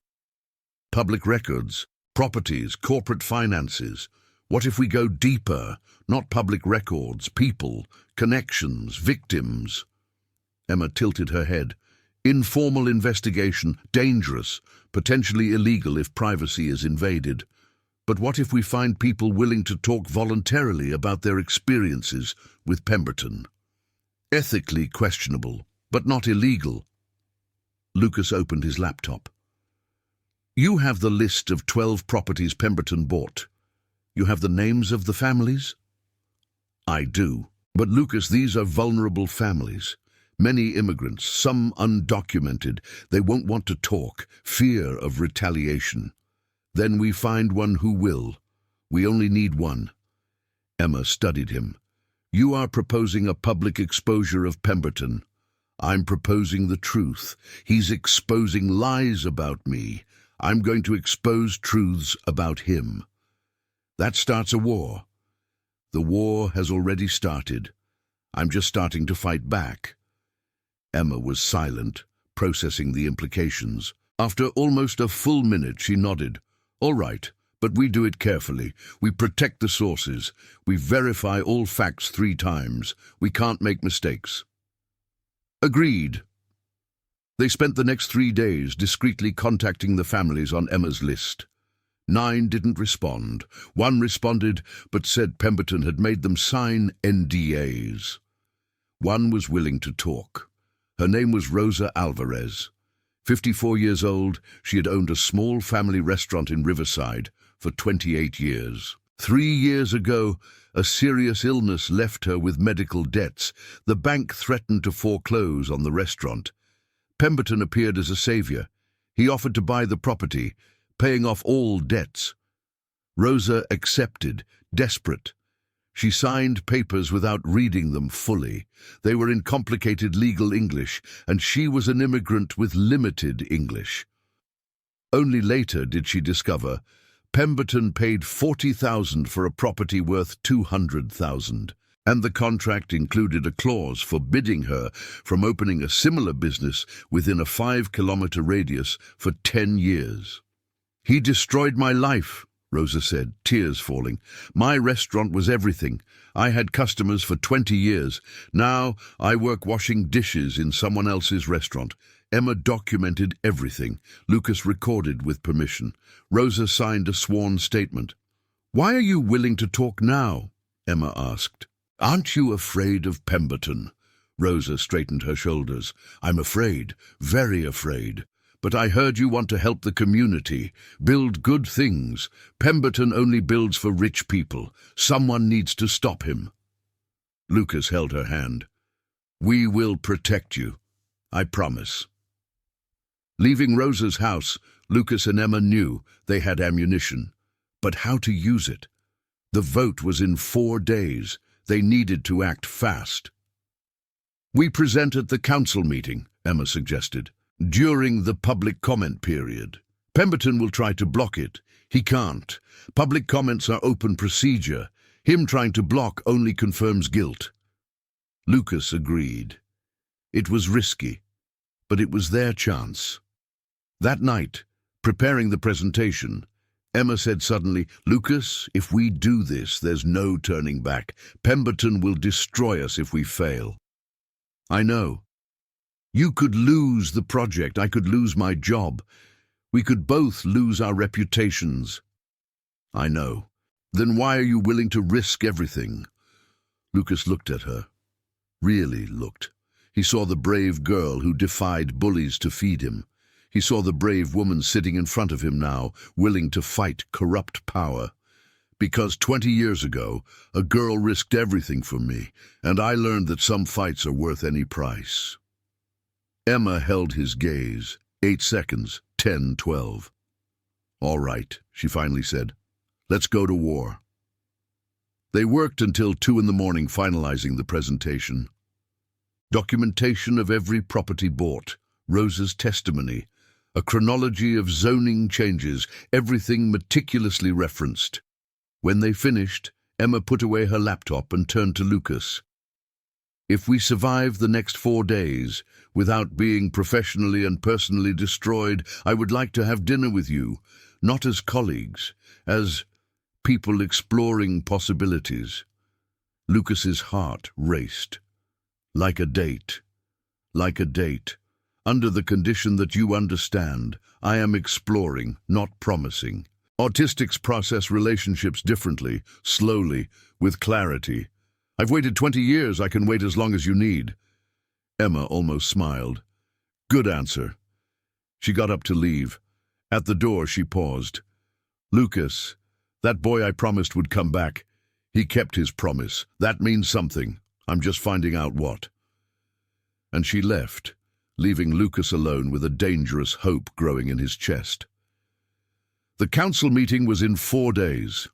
Speaker 1: "Public records, properties, corporate finances. What if we go deeper? Not public records, people, connections, victims." Emma tilted her head. "Informal investigation, dangerous, potentially illegal if privacy is invaded. But what if we find people willing to talk voluntarily about their experiences with Pemberton? Ethically questionable, but not illegal." Lucas opened his laptop. "You have the list of 12 properties Pemberton bought. You have the names of the families?" "I do. But Lucas, these are vulnerable families. Many immigrants, some undocumented. They won't want to talk, fear of retaliation. Then we find one who will. We only need one." Emma studied him. "You are proposing a public exposure of Pemberton. I'm proposing the truth. He's exposing lies about me. I'm going to expose truths about him. That starts a war. The war has already started. I'm just starting to fight back." Emma was silent, processing the implications. After almost a full minute, she nodded. "All right, but we do it carefully. We protect the sources. We verify all facts 3 times. We can't make mistakes." "Agreed." They spent the next 3 days discreetly contacting the families on Emma's list. 9 didn't respond. 1 responded, but said Pemberton had made them sign NDAs. 1 was willing to talk. Her name was Rosa Alvarez. 54 years old, she had owned a small family restaurant in Riverside for 28 years. 3 years ago, a serious illness left her with medical debts. The bank threatened to foreclose on the restaurant. Pemberton appeared as a savior. He offered to buy the property, paying off all debts. Rosa accepted, desperate. She signed papers without reading them fully. They were in complicated legal English, and she was an immigrant with limited English. Only later did she discover Pemberton paid $40,000 for a property worth $200,000, and the contract included a clause forbidding her from opening a similar business within a 5-kilometer radius for 10 years. "He destroyed my life," Rosa said, tears falling. "My restaurant was everything. I had customers for 20 years. Now I work washing dishes in someone else's restaurant." Emma documented everything. Lucas recorded with permission. Rosa signed a sworn statement. "Why are you willing to talk now?" Emma asked. "Aren't you afraid of Pemberton?" Rosa straightened her shoulders. "I'm afraid, very afraid. But I heard you want to help the community, build good things. Pemberton only builds for rich people. Someone needs to stop him." Lucas held her hand. "We will protect you. I promise." Leaving Rosa's house, Lucas and Emma knew they had ammunition. But how to use it? The vote was in 4 days. They needed to act fast. "We present at the council meeting," Emma suggested, "during the public comment period. Pemberton will try to block it. He can't. Public comments are open procedure. Him trying to block only confirms guilt." Lucas agreed. It was risky, but it was their chance. That night, preparing the presentation, Emma said suddenly, "Lucas, if we do this, there's no turning back. Pemberton will destroy us if we fail." "I know. You could lose the project. I could lose my job. We could both lose our reputations." "I know. Then why are you willing to risk everything?" Lucas looked at her. Really looked. He saw the brave girl who defied bullies to feed him. He saw the brave woman sitting in front of him now, willing to fight corrupt power. "Because 20 years ago, a girl risked everything for me, and I learned that some fights are worth any price." Emma held his gaze. 8 seconds, 10, 12. "All right," she finally said. "Let's go to war." They worked until 2 in the morning finalizing the presentation. Documentation of every property bought, Rosa's testimony, a chronology of zoning changes, everything meticulously referenced. When they finished, Emma put away her laptop and turned to Lucas. "If we survive the next 4 days, without being professionally and personally destroyed, I would like to have dinner with you, not as colleagues, as people exploring possibilities." Lucas's heart raced. "Like a date. Like a date. Under the condition that you understand, I am exploring, not promising. Autistics process relationships differently, slowly, with clarity. I've waited 20 years, I can wait as long as you need." Emma almost smiled. "Good answer." She got up to leave. At the door, she paused. "Lucas, that boy I promised would come back. He kept his promise. That means something. I'm just finding out what." And she left, leaving Lucas alone with a dangerous hope growing in his chest. The council meeting was in 4 days.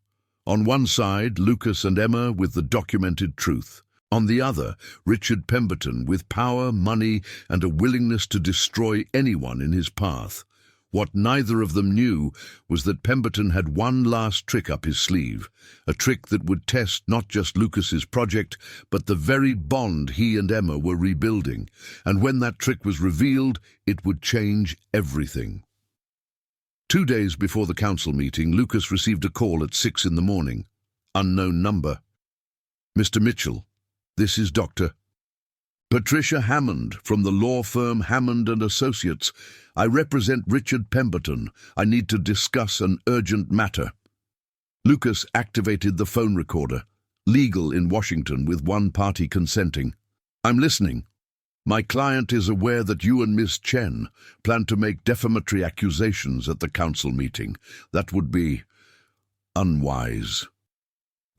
Speaker 1: On one side, Lucas and Emma with the documented truth. On the other, Richard Pemberton with power, money, and a willingness to destroy anyone in his path. What neither of them knew was that Pemberton had one last trick up his sleeve, a trick that would test not just Lucas's project, but the very bond he and Emma were rebuilding. And when that trick was revealed, it would change everything. 2 days before the council meeting, Lucas received a call at 6 in the morning. Unknown number. "Mr. Mitchell, this is Dr. Patricia Hammond from the law firm Hammond & Associates. I represent Richard Pemberton. I need to discuss an urgent matter." Lucas activated the phone recorder, legal in Washington with one party consenting. "I'm listening. My client is aware that you and Miss Chen plan to make defamatory accusations at the council meeting. That would be unwise.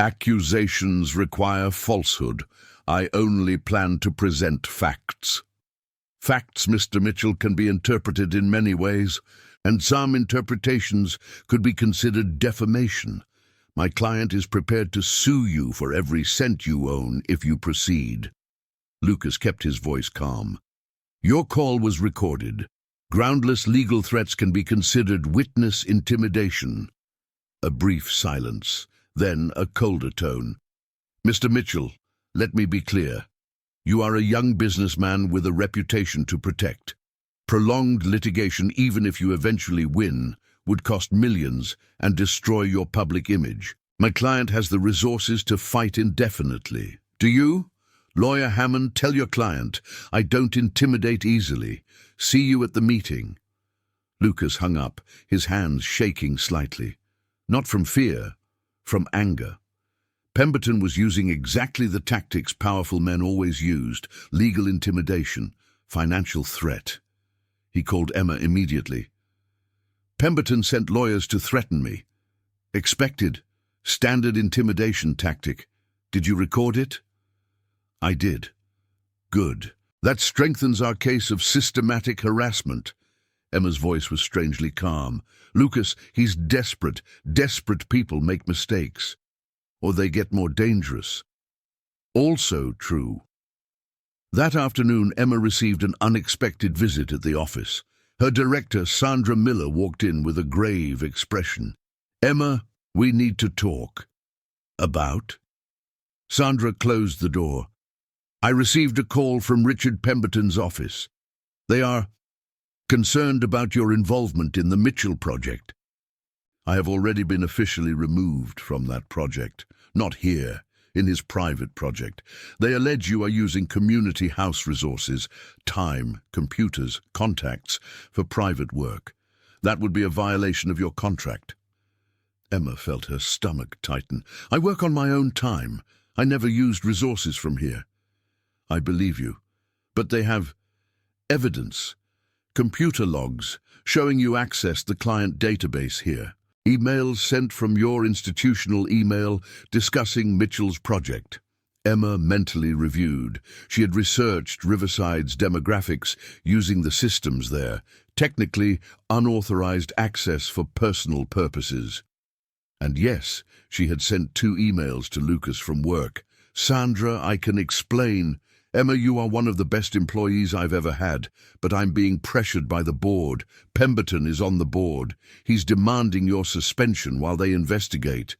Speaker 1: Accusations require falsehood. I only plan to present facts. Facts, Mr. Mitchell, can be interpreted in many ways, and some interpretations could be considered defamation. My client is prepared to sue you for every cent you own if you proceed." Lucas kept his voice calm. "Your call was recorded. Groundless legal threats can be considered witness intimidation." A brief silence, then a colder tone. "Mr. Mitchell, let me be clear. You are a young businessman with a reputation to protect. Prolonged litigation, even if you eventually win, would cost millions and destroy your public image. My client has the resources to fight indefinitely. Do you? Lawyer Hammond, tell your client, I don't intimidate easily. See you at the meeting." Lucas hung up, his hands shaking slightly. Not from fear, from anger. Pemberton was using exactly the tactics powerful men always used: legal intimidation, financial threat. He called Emma immediately. "Pemberton sent lawyers to threaten me. Expected, standard intimidation tactic. Did you record it?" "I did." "Good. That strengthens our case of systematic harassment." Emma's voice was strangely calm. "Lucas, he's desperate. Desperate people make mistakes. Or they get more dangerous." Also true. That afternoon, Emma received an unexpected visit at the office. Her director, Sandra Miller, walked in with a grave expression. "Emma, we need to talk." "About?" Sandra closed the door. "I received a call from Richard Pemberton's office. They are concerned about your involvement in the Mitchell project." "I have already been officially removed from that project. Not here, in his private project. They allege you are using community house resources, time, computers, contacts, for private work. That would be a violation of your contract." Emma felt her stomach tighten. "I work on my own time. I never used resources from here." "I believe you. But they have evidence. Computer logs showing you accessed the client database here. Emails sent from your institutional email discussing Mitchell's project." Emma mentally reviewed. She had researched Riverside's demographics using the systems there, technically unauthorized access for personal purposes. And yes, she had sent 2 emails to Lucas from work. "Sandra, I can explain. Emma, you are one of the best employees I've ever had, but I'm being pressured by the board. Pemberton is on the board. He's demanding your suspension while they investigate."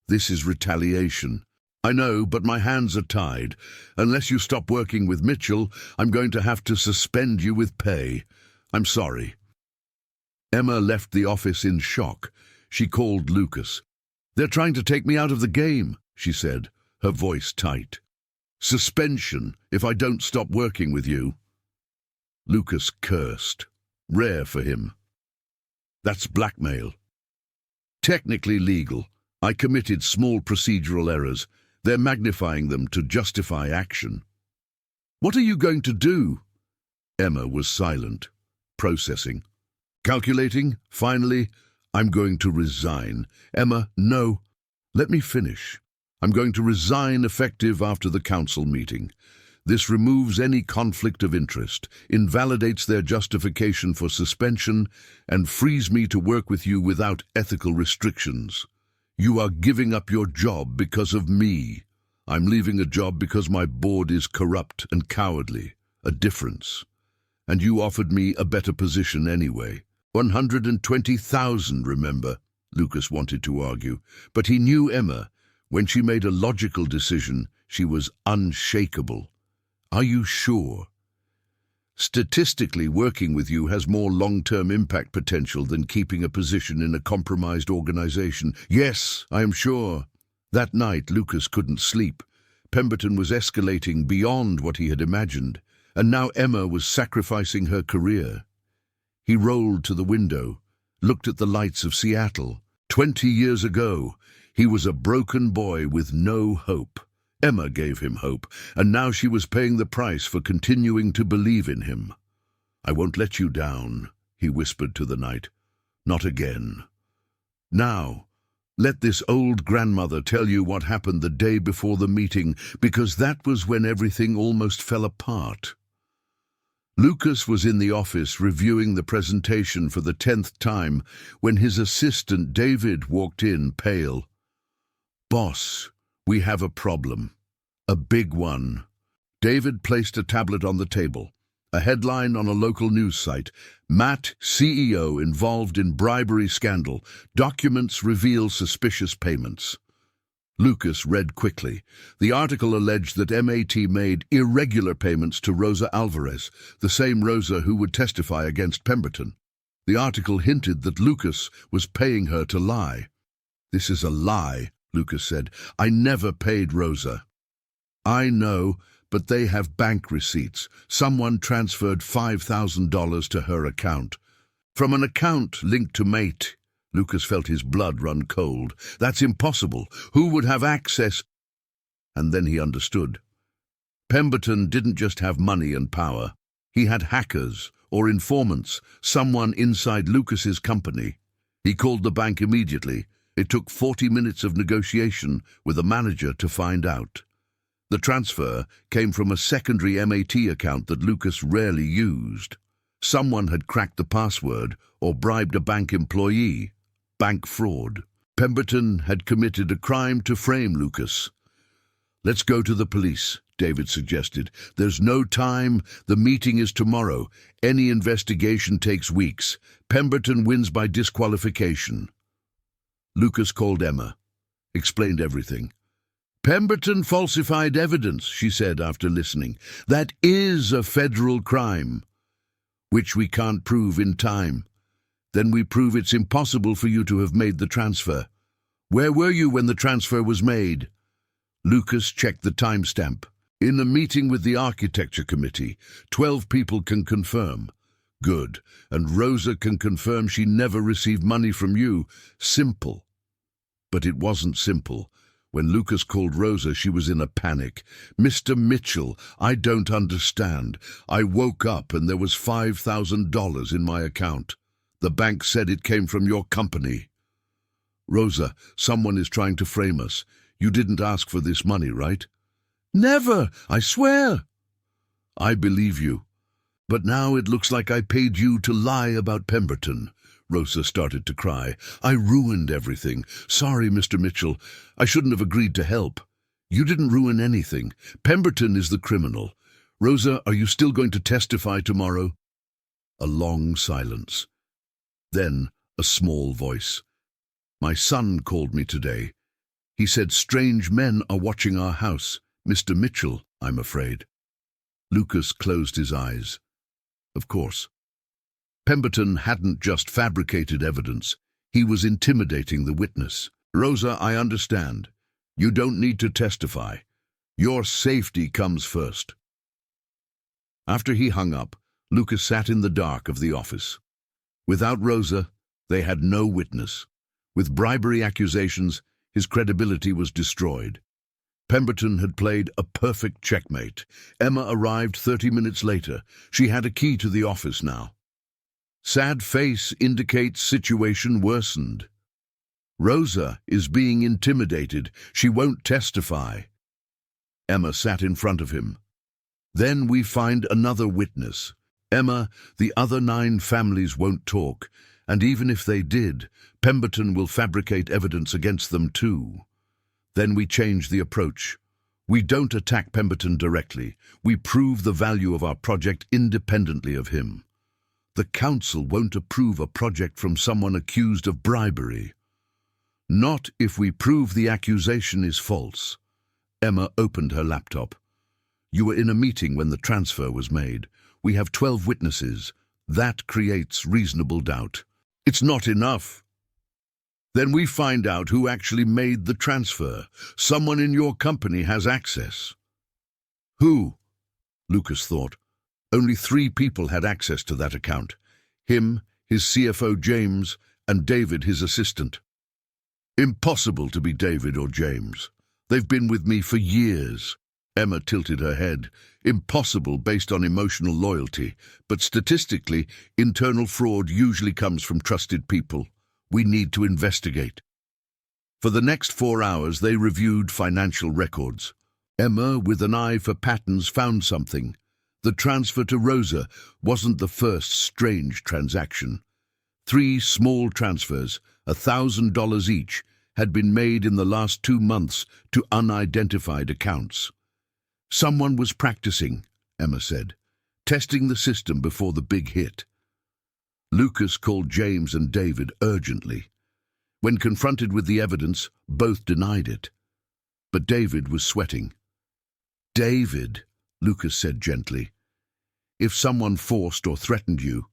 Speaker 1: "This is retaliation." "I know, but my hands are tied. Unless you stop working with Mitchell, I'm going to have to suspend you with pay. I'm sorry." Emma left the office in shock. She called Lucas. "They're trying to take me out of the game," she said, her voice tight. "Suspension if I don't stop working with you." Lucas cursed. Rare for him. "That's blackmail." "Technically legal. I committed small procedural errors. They're magnifying them to justify action." "What are you going to do?" Emma was silent, processing. Calculating, finally, "I'm going to resign." "Emma, no. Let me finish. I'm going to resign effective after the council meeting. This removes any conflict of interest, invalidates their justification for suspension, and frees me to work with you without ethical restrictions. You are giving up your job because of me. I'm leaving a job because my board is corrupt and cowardly, a difference. And you offered me a better position anyway. 120,000, remember, Lucas wanted to argue, but he knew Emma. When she made a logical decision, she was unshakable. Are you sure? Statistically, working with you has more long-term impact potential than keeping a position in a compromised organization. Yes, I am sure. That night, Lucas couldn't sleep. Pemberton was escalating beyond what he had imagined, and now Emma was sacrificing her career. He rolled to the window, looked at the lights of Seattle. 20 years ago, he was a broken boy with no hope. Emma gave him hope, and now she was paying the price for continuing to believe in him. "I won't let you down," he whispered to the night. "Not again. Now, let this old grandmother tell you what happened the day before the meeting, because that was when everything almost fell apart." Lucas was in the office reviewing the presentation for the 10th time when his assistant David walked in, pale. "Boss, we have a problem. A big one." David placed a tablet on the table. A headline on a local news site. "Matt, CEO involved in bribery scandal. Documents reveal suspicious payments." Lucas read quickly. The article alleged that MAT made irregular payments to Rosa Alvarez, the same Rosa who would testify against Pemberton. The article hinted that Lucas was paying her to lie. "This is a lie," Lucas said. "I never paid Rosa." "I know, but they have bank receipts. Someone transferred $5,000 to her account." "From an account linked to Mate." Lucas felt his blood run cold. "That's impossible. Who would have access?" And then he understood. Pemberton didn't just have money and power. He had hackers or informants, someone inside Lucas's company. He called the bank immediately. It took 40 minutes of negotiation with a manager to find out. The transfer came from a secondary MAT account that Lucas rarely used. Someone had cracked the password or bribed a bank employee. Bank fraud. Pemberton had committed a crime to frame Lucas. "Let's go to the police," David suggested. "There's no time. The meeting is tomorrow. Any investigation takes weeks. Pemberton wins by disqualification." Lucas called Emma, explained everything. "Pemberton falsified evidence," she said after listening. "That is a federal crime, which we can't prove in time. Then we prove it's impossible for you to have made the transfer. Where were you when the transfer was made?" Lucas checked the timestamp. "In a meeting with the architecture committee. 12 people can confirm." "Good. And Rosa can confirm she never received money from you." Simple. But it wasn't simple. When Lucas called Rosa, she was in a panic. "Mr. Mitchell, I don't understand. I woke up and there was $5,000 in my account. The bank said it came from your company." "Rosa, someone is trying to frame us. You didn't ask for this money, right?" "Never, I swear." "I believe you. But now it looks like I paid you to lie about Pemberton." Rosa started to cry. "I ruined everything. Sorry, Mr. Mitchell. I shouldn't have agreed to help." "You didn't ruin anything. Pemberton is the criminal. Rosa, are you still going to testify tomorrow?" A long silence. Then a small voice. "My son called me today. He said strange men are watching our house. Mr. Mitchell, I'm afraid." Lucas closed his eyes. Of course. Pemberton hadn't just fabricated evidence. He was intimidating the witness. "Rosa, I understand. You don't need to testify. Your safety comes first." After he hung up, Lucas sat in the dark of the office. Without Rosa, they had no witness. With bribery accusations, his credibility was destroyed. Pemberton had played a perfect checkmate. Emma arrived 30 minutes later. She had a key to the office now. Sad face indicates situation worsened. "Rosa is being intimidated. She won't testify." Emma sat in front of him. "Then we find another witness. Emma, the other 9 families won't talk, and even if they did, Pemberton will fabricate evidence against them too. Then we change the approach. We don't attack Pemberton directly. We prove the value of our project independently of him. The council won't approve a project from someone accused of bribery. Not if we prove the accusation is false. Emma opened her laptop. You were in a meeting when the transfer was made. We have 12 witnesses. That creates reasonable doubt. It's not enough. Then we find out who actually made the transfer. Someone in your company has access. Who? Lucas thought. Only 3 people had access to that account. Him, his CFO James, and David, his assistant. Impossible to be David or James. They've been with me for years. Emma tilted her head. Impossible based on emotional loyalty, but statistically, internal fraud usually comes from trusted people. We need to investigate. For the next 4 hours, they reviewed financial records. Emma, with an eye for patterns, found something. The transfer to Rosa wasn't the first strange transaction. 3 small transfers, $1,000 each, had been made in the last 2 months to unidentified accounts. Someone was practicing, Emma said, testing the system before the big hit. Lucas called James and David urgently. When confronted with the evidence, both denied it. But David was sweating. David, Lucas said gently, if someone forced or threatened you,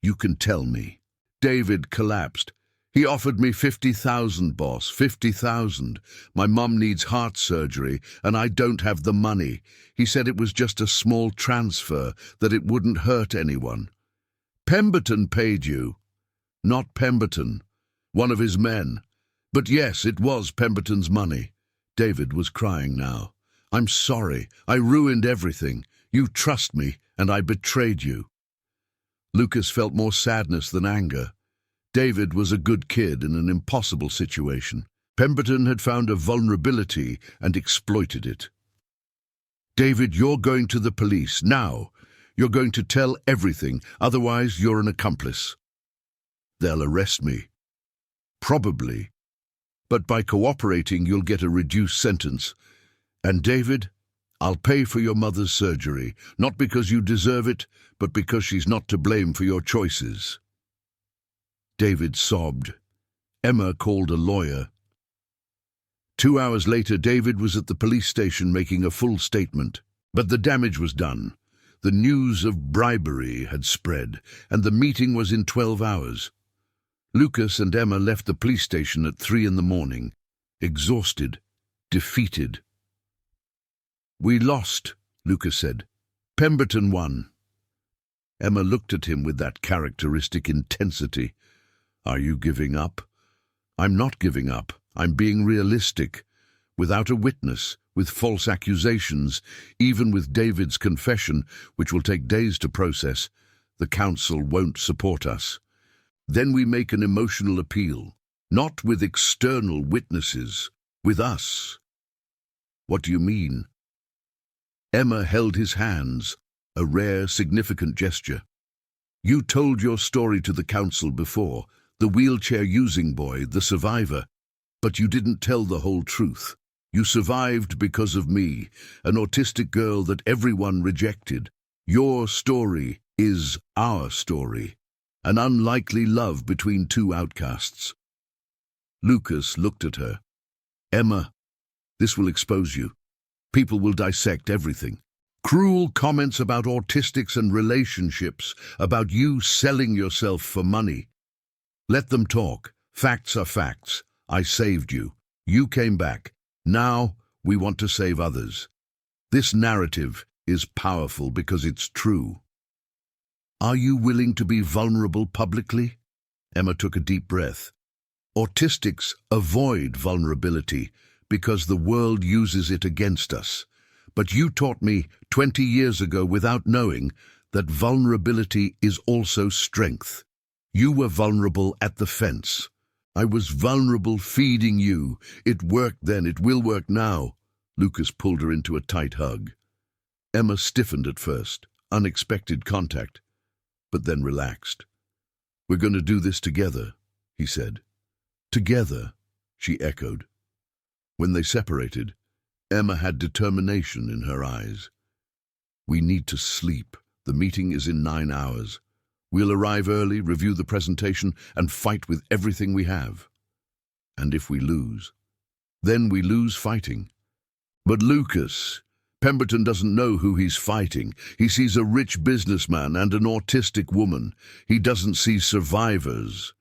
Speaker 1: you can tell me. David collapsed. He offered me $50,000, boss, $50,000. My mum needs heart surgery, and I don't have the money. He said it was just a small transfer, that it wouldn't hurt anyone. Pemberton paid you. Not Pemberton. One of his men. But yes, it was Pemberton's money. David was crying now. I'm sorry. I ruined everything. You trust me, and I betrayed you. Lucas felt more sadness than anger. David was a good kid in an impossible situation. Pemberton had found a vulnerability and exploited it. David, you're going to the police, now. You're going to tell everything, otherwise you're an accomplice. They'll arrest me. Probably. But by cooperating, you'll get a reduced sentence. And David, I'll pay for your mother's surgery, not because you deserve it, but because she's not to blame for your choices. David sobbed. Emma called a lawyer. 2 hours later, David was at the police station making a full statement. But the damage was done. The news of bribery had spread, and the meeting was in 12 hours. Lucas and Emma left the police station at 3 a.m, exhausted, defeated. We lost, Lucas said. Pemberton won. Emma looked at him with that characteristic intensity. Are you giving up? I'm not giving up. I'm being realistic. Without a witness, with false accusations, even with David's confession, which will take days to process, the council won't support us. Then we make an emotional appeal, not with external witnesses, with us. What do you mean? Emma held his hands, a rare, significant gesture. You told your story to the council before, the wheelchair-using boy, the survivor, but you didn't tell the whole truth. You survived because of me, an autistic girl that everyone rejected. Your story is our story, an unlikely love between 2 outcasts. Lucas looked at her. Emma, this will expose you. People will dissect everything. Cruel comments about autistics and relationships, about you selling yourself for money. Let them talk. Facts are facts. I saved you. You came back. Now we want to save others. This narrative is powerful because it's true. Are you willing to be vulnerable publicly? Emma took a deep breath. Autistics avoid vulnerability because the world uses it against us. But you taught me 20 years ago without knowing that vulnerability is also strength. You were vulnerable at the fence. I was vulnerable feeding you. It worked then, it will work now. Lucas pulled her into a tight hug. Emma stiffened at first, unexpected contact, but then relaxed. We're going to do this together, he said. Together, she echoed. When they separated, Emma had determination in her eyes. We need to sleep. The meeting is in 9 hours. We'll arrive early, review the presentation, and fight with everything we have. And if we lose, then we lose fighting. But Lucas, Pemberton doesn't know who he's fighting. He sees a rich businessman and an autistic woman. He doesn't see survivors.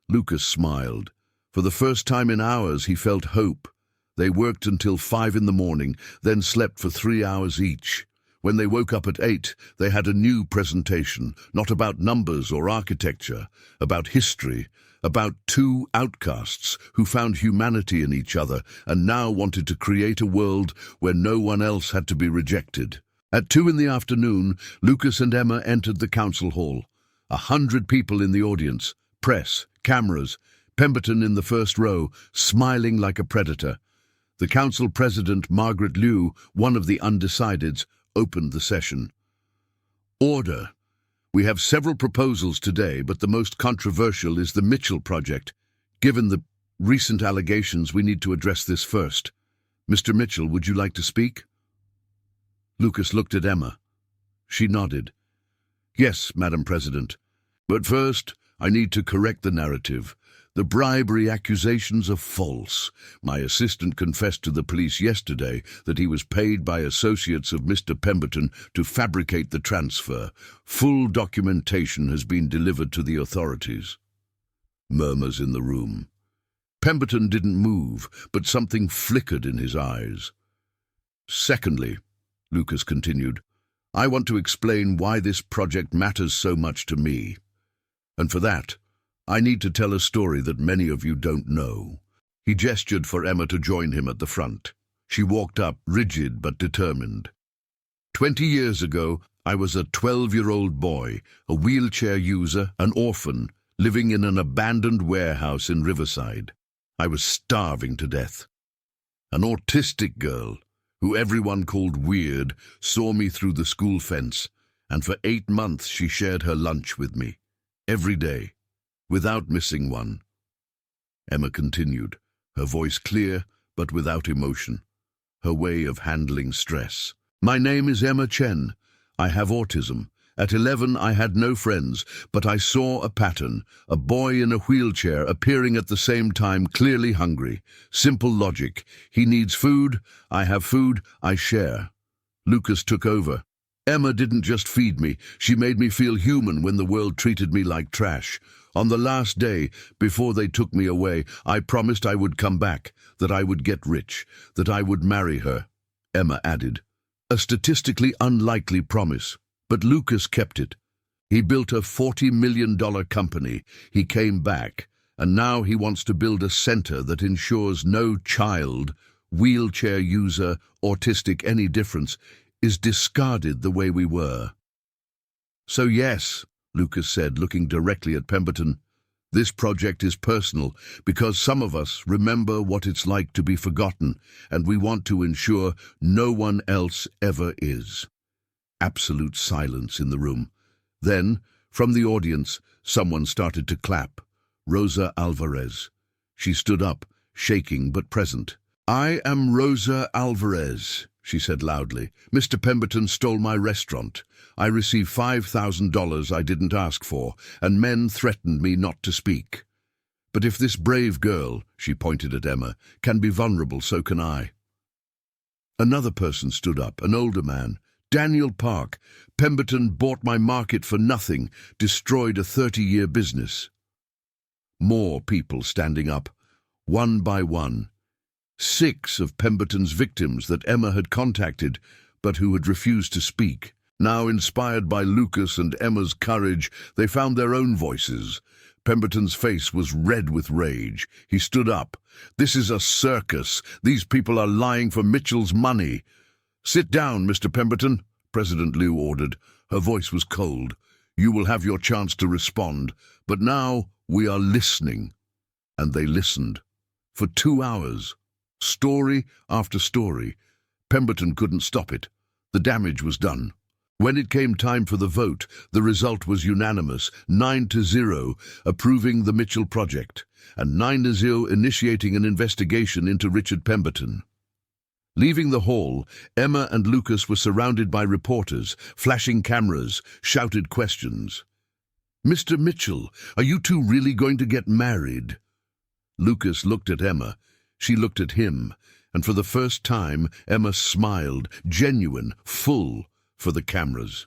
Speaker 1: Lucas smiled. For the first time in hours, he felt hope. They worked until 5 in the morning, then slept for 3 hours each. When they woke up at 8, they had a new presentation, not about numbers or architecture, about history, about two outcasts who found humanity in each other and now wanted to create a world where no one else had to be rejected. At 2 in the afternoon, Lucas and Emma entered the council hall. 100 people in the audience, press, cameras, Pemberton in the first row, smiling like a predator. The council president, Margaret Liu, one of the undecideds, opened the session. Order. We have several proposals today, but the most controversial is the Mitchell project. Given the recent allegations, we need to address this first. Mr. Mitchell, would you like to speak? Lucas looked at Emma. She nodded. Yes, Madam President. But first, I need to correct the narrative. The bribery accusations are false. My assistant confessed to the police yesterday that he was paid by associates of Mr. Pemberton to fabricate the transfer. Full documentation has been delivered to the authorities. Murmurs in the room. Pemberton didn't move, but something flickered in his eyes. Secondly, Lucas continued, I want to explain why this project matters so much to me. And for that, I need to tell a story that many of you don't know. He gestured for Emma to join him at the front. She walked up, rigid but determined. 20 years ago, I was a 12-year-old boy, a wheelchair user, an orphan, living in an abandoned warehouse in Riverside. I was starving to death. An autistic girl, who everyone called weird, saw me through the school fence, and for 8 months she shared her lunch with me, every day, without missing one. Emma continued, her voice clear but without emotion, her way of handling stress. My name is Emma Chen. I have autism. At 11 I had no friends, but I saw a pattern, a boy in a wheelchair appearing at the same time, clearly hungry. Simple logic. He needs food, I have food, I share. Lucas took over. Emma didn't just feed me, she made me feel human when the world treated me like trash. On the last day, before they took me away, I promised I would come back, that I would get rich, that I would marry her. Emma added. A statistically unlikely promise, but Lucas kept it. He built a $40 million company. He came back, and now he wants to build a center that ensures no child, wheelchair user, autistic, any difference, is discarded the way we were. So yes, Lucas said, looking directly at Pemberton, this project is personal because some of us remember what it's like to be forgotten, and we want to ensure no one else ever is. Absolute silence in the room. Then, from the audience, someone started to clap. Rosa Alvarez. She stood up, shaking but present. I am Rosa Alvarez, she said loudly. Mr. Pemberton stole my restaurant. I received $5,000 I didn't ask for, and men threatened me not to speak. But if this brave girl, she pointed at Emma, can be vulnerable, so can I. Another person stood up, an older man. Daniel Park. Pemberton bought my market for nothing, destroyed a 30-year business. More people standing up, one by one. 6 of Pemberton's victims that Emma had contacted, but who had refused to speak. Now, inspired by Lucas and Emma's courage, they found their own voices. Pemberton's face was red with rage. He stood up. This is a circus. These people are lying for Mitchell's money. Sit down, Mr. Pemberton, President Liu ordered. Her voice was cold. You will have your chance to respond, but now we are listening. And they listened. For 2 hours. Story after story. Pemberton couldn't stop it. The damage was done. When it came time for the vote, the result was unanimous, 9-0, approving the Mitchell project, and 9-0 initiating an investigation into Richard Pemberton. Leaving the hall, Emma and Lucas were surrounded by reporters, flashing cameras, shouted questions. Mr. Mitchell, are you two really going to get married? Lucas looked at Emma. She looked at him, and for the first time Emma smiled, genuine, full, for the cameras.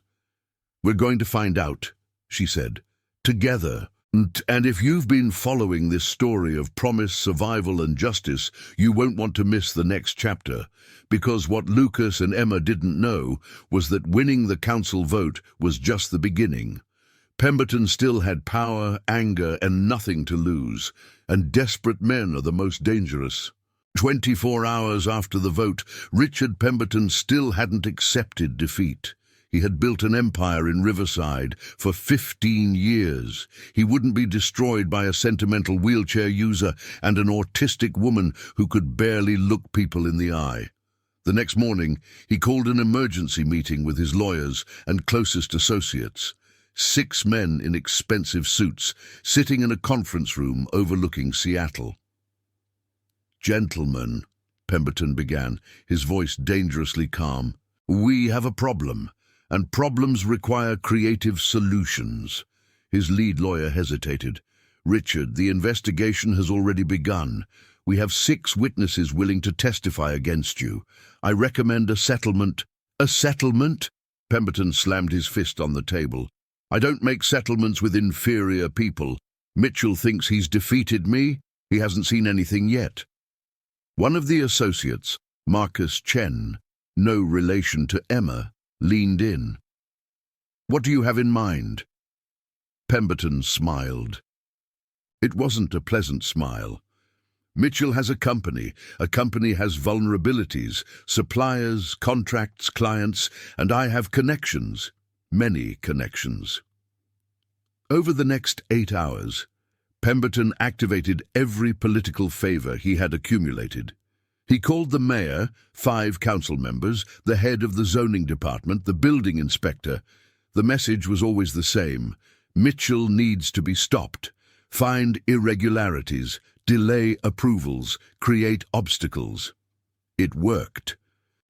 Speaker 1: "We're going to find out," she said. "Together. And if you've been following this story of promise, survival, and justice, you won't want to miss the next chapter, because what Lucas and Emma didn't know was that winning the council vote was just the beginning. Pemberton still had power, anger, and nothing to lose, and desperate men are the most dangerous. 24 hours after the vote, Richard Pemberton still hadn't accepted defeat. He had built an empire in Riverside for 15 years. He wouldn't be destroyed by a sentimental wheelchair user and an autistic woman who could barely look people in the eye. The next morning, he called an emergency meeting with his lawyers and closest associates. 6 men in expensive suits, sitting in a conference room overlooking Seattle. "Gentlemen," Pemberton began, his voice dangerously calm, "we have a problem. And problems require creative solutions." His lead lawyer hesitated. "Richard, the investigation has already begun. We have 6 witnesses willing to testify against you. I recommend a settlement." "A settlement?" Pemberton slammed his fist on the table. "I don't make settlements with inferior people. Mitchell thinks he's defeated me. He hasn't seen anything yet." One of the associates, Marcus Chen, no relation to Emma, leaned in. "What do you have in mind?" Pemberton smiled. It wasn't a pleasant smile. "Mitchell has a company. A company has vulnerabilities, suppliers, contracts, clients, and I have connections, many connections." Over the next 8 hours, Pemberton activated every political favor he had accumulated. He called the mayor, 5 council members, the head of the zoning department, the building inspector. The message was always the same: Mitchell needs to be stopped. Find irregularities, delay approvals, create obstacles. It worked.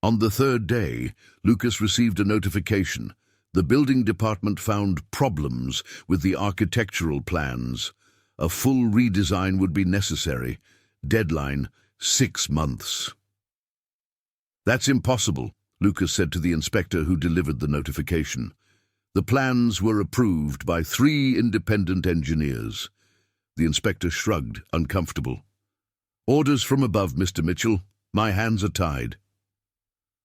Speaker 1: On the 3rd day, Lucas received a notification. The building department found problems with the architectural plans. A full redesign would be necessary. Deadline: 6 months. "That's impossible," Lucas said to the inspector who delivered the notification. The plans were approved by 3 independent engineers. The inspector shrugged, uncomfortable. "Orders from above, Mr. Mitchell. My hands are tied."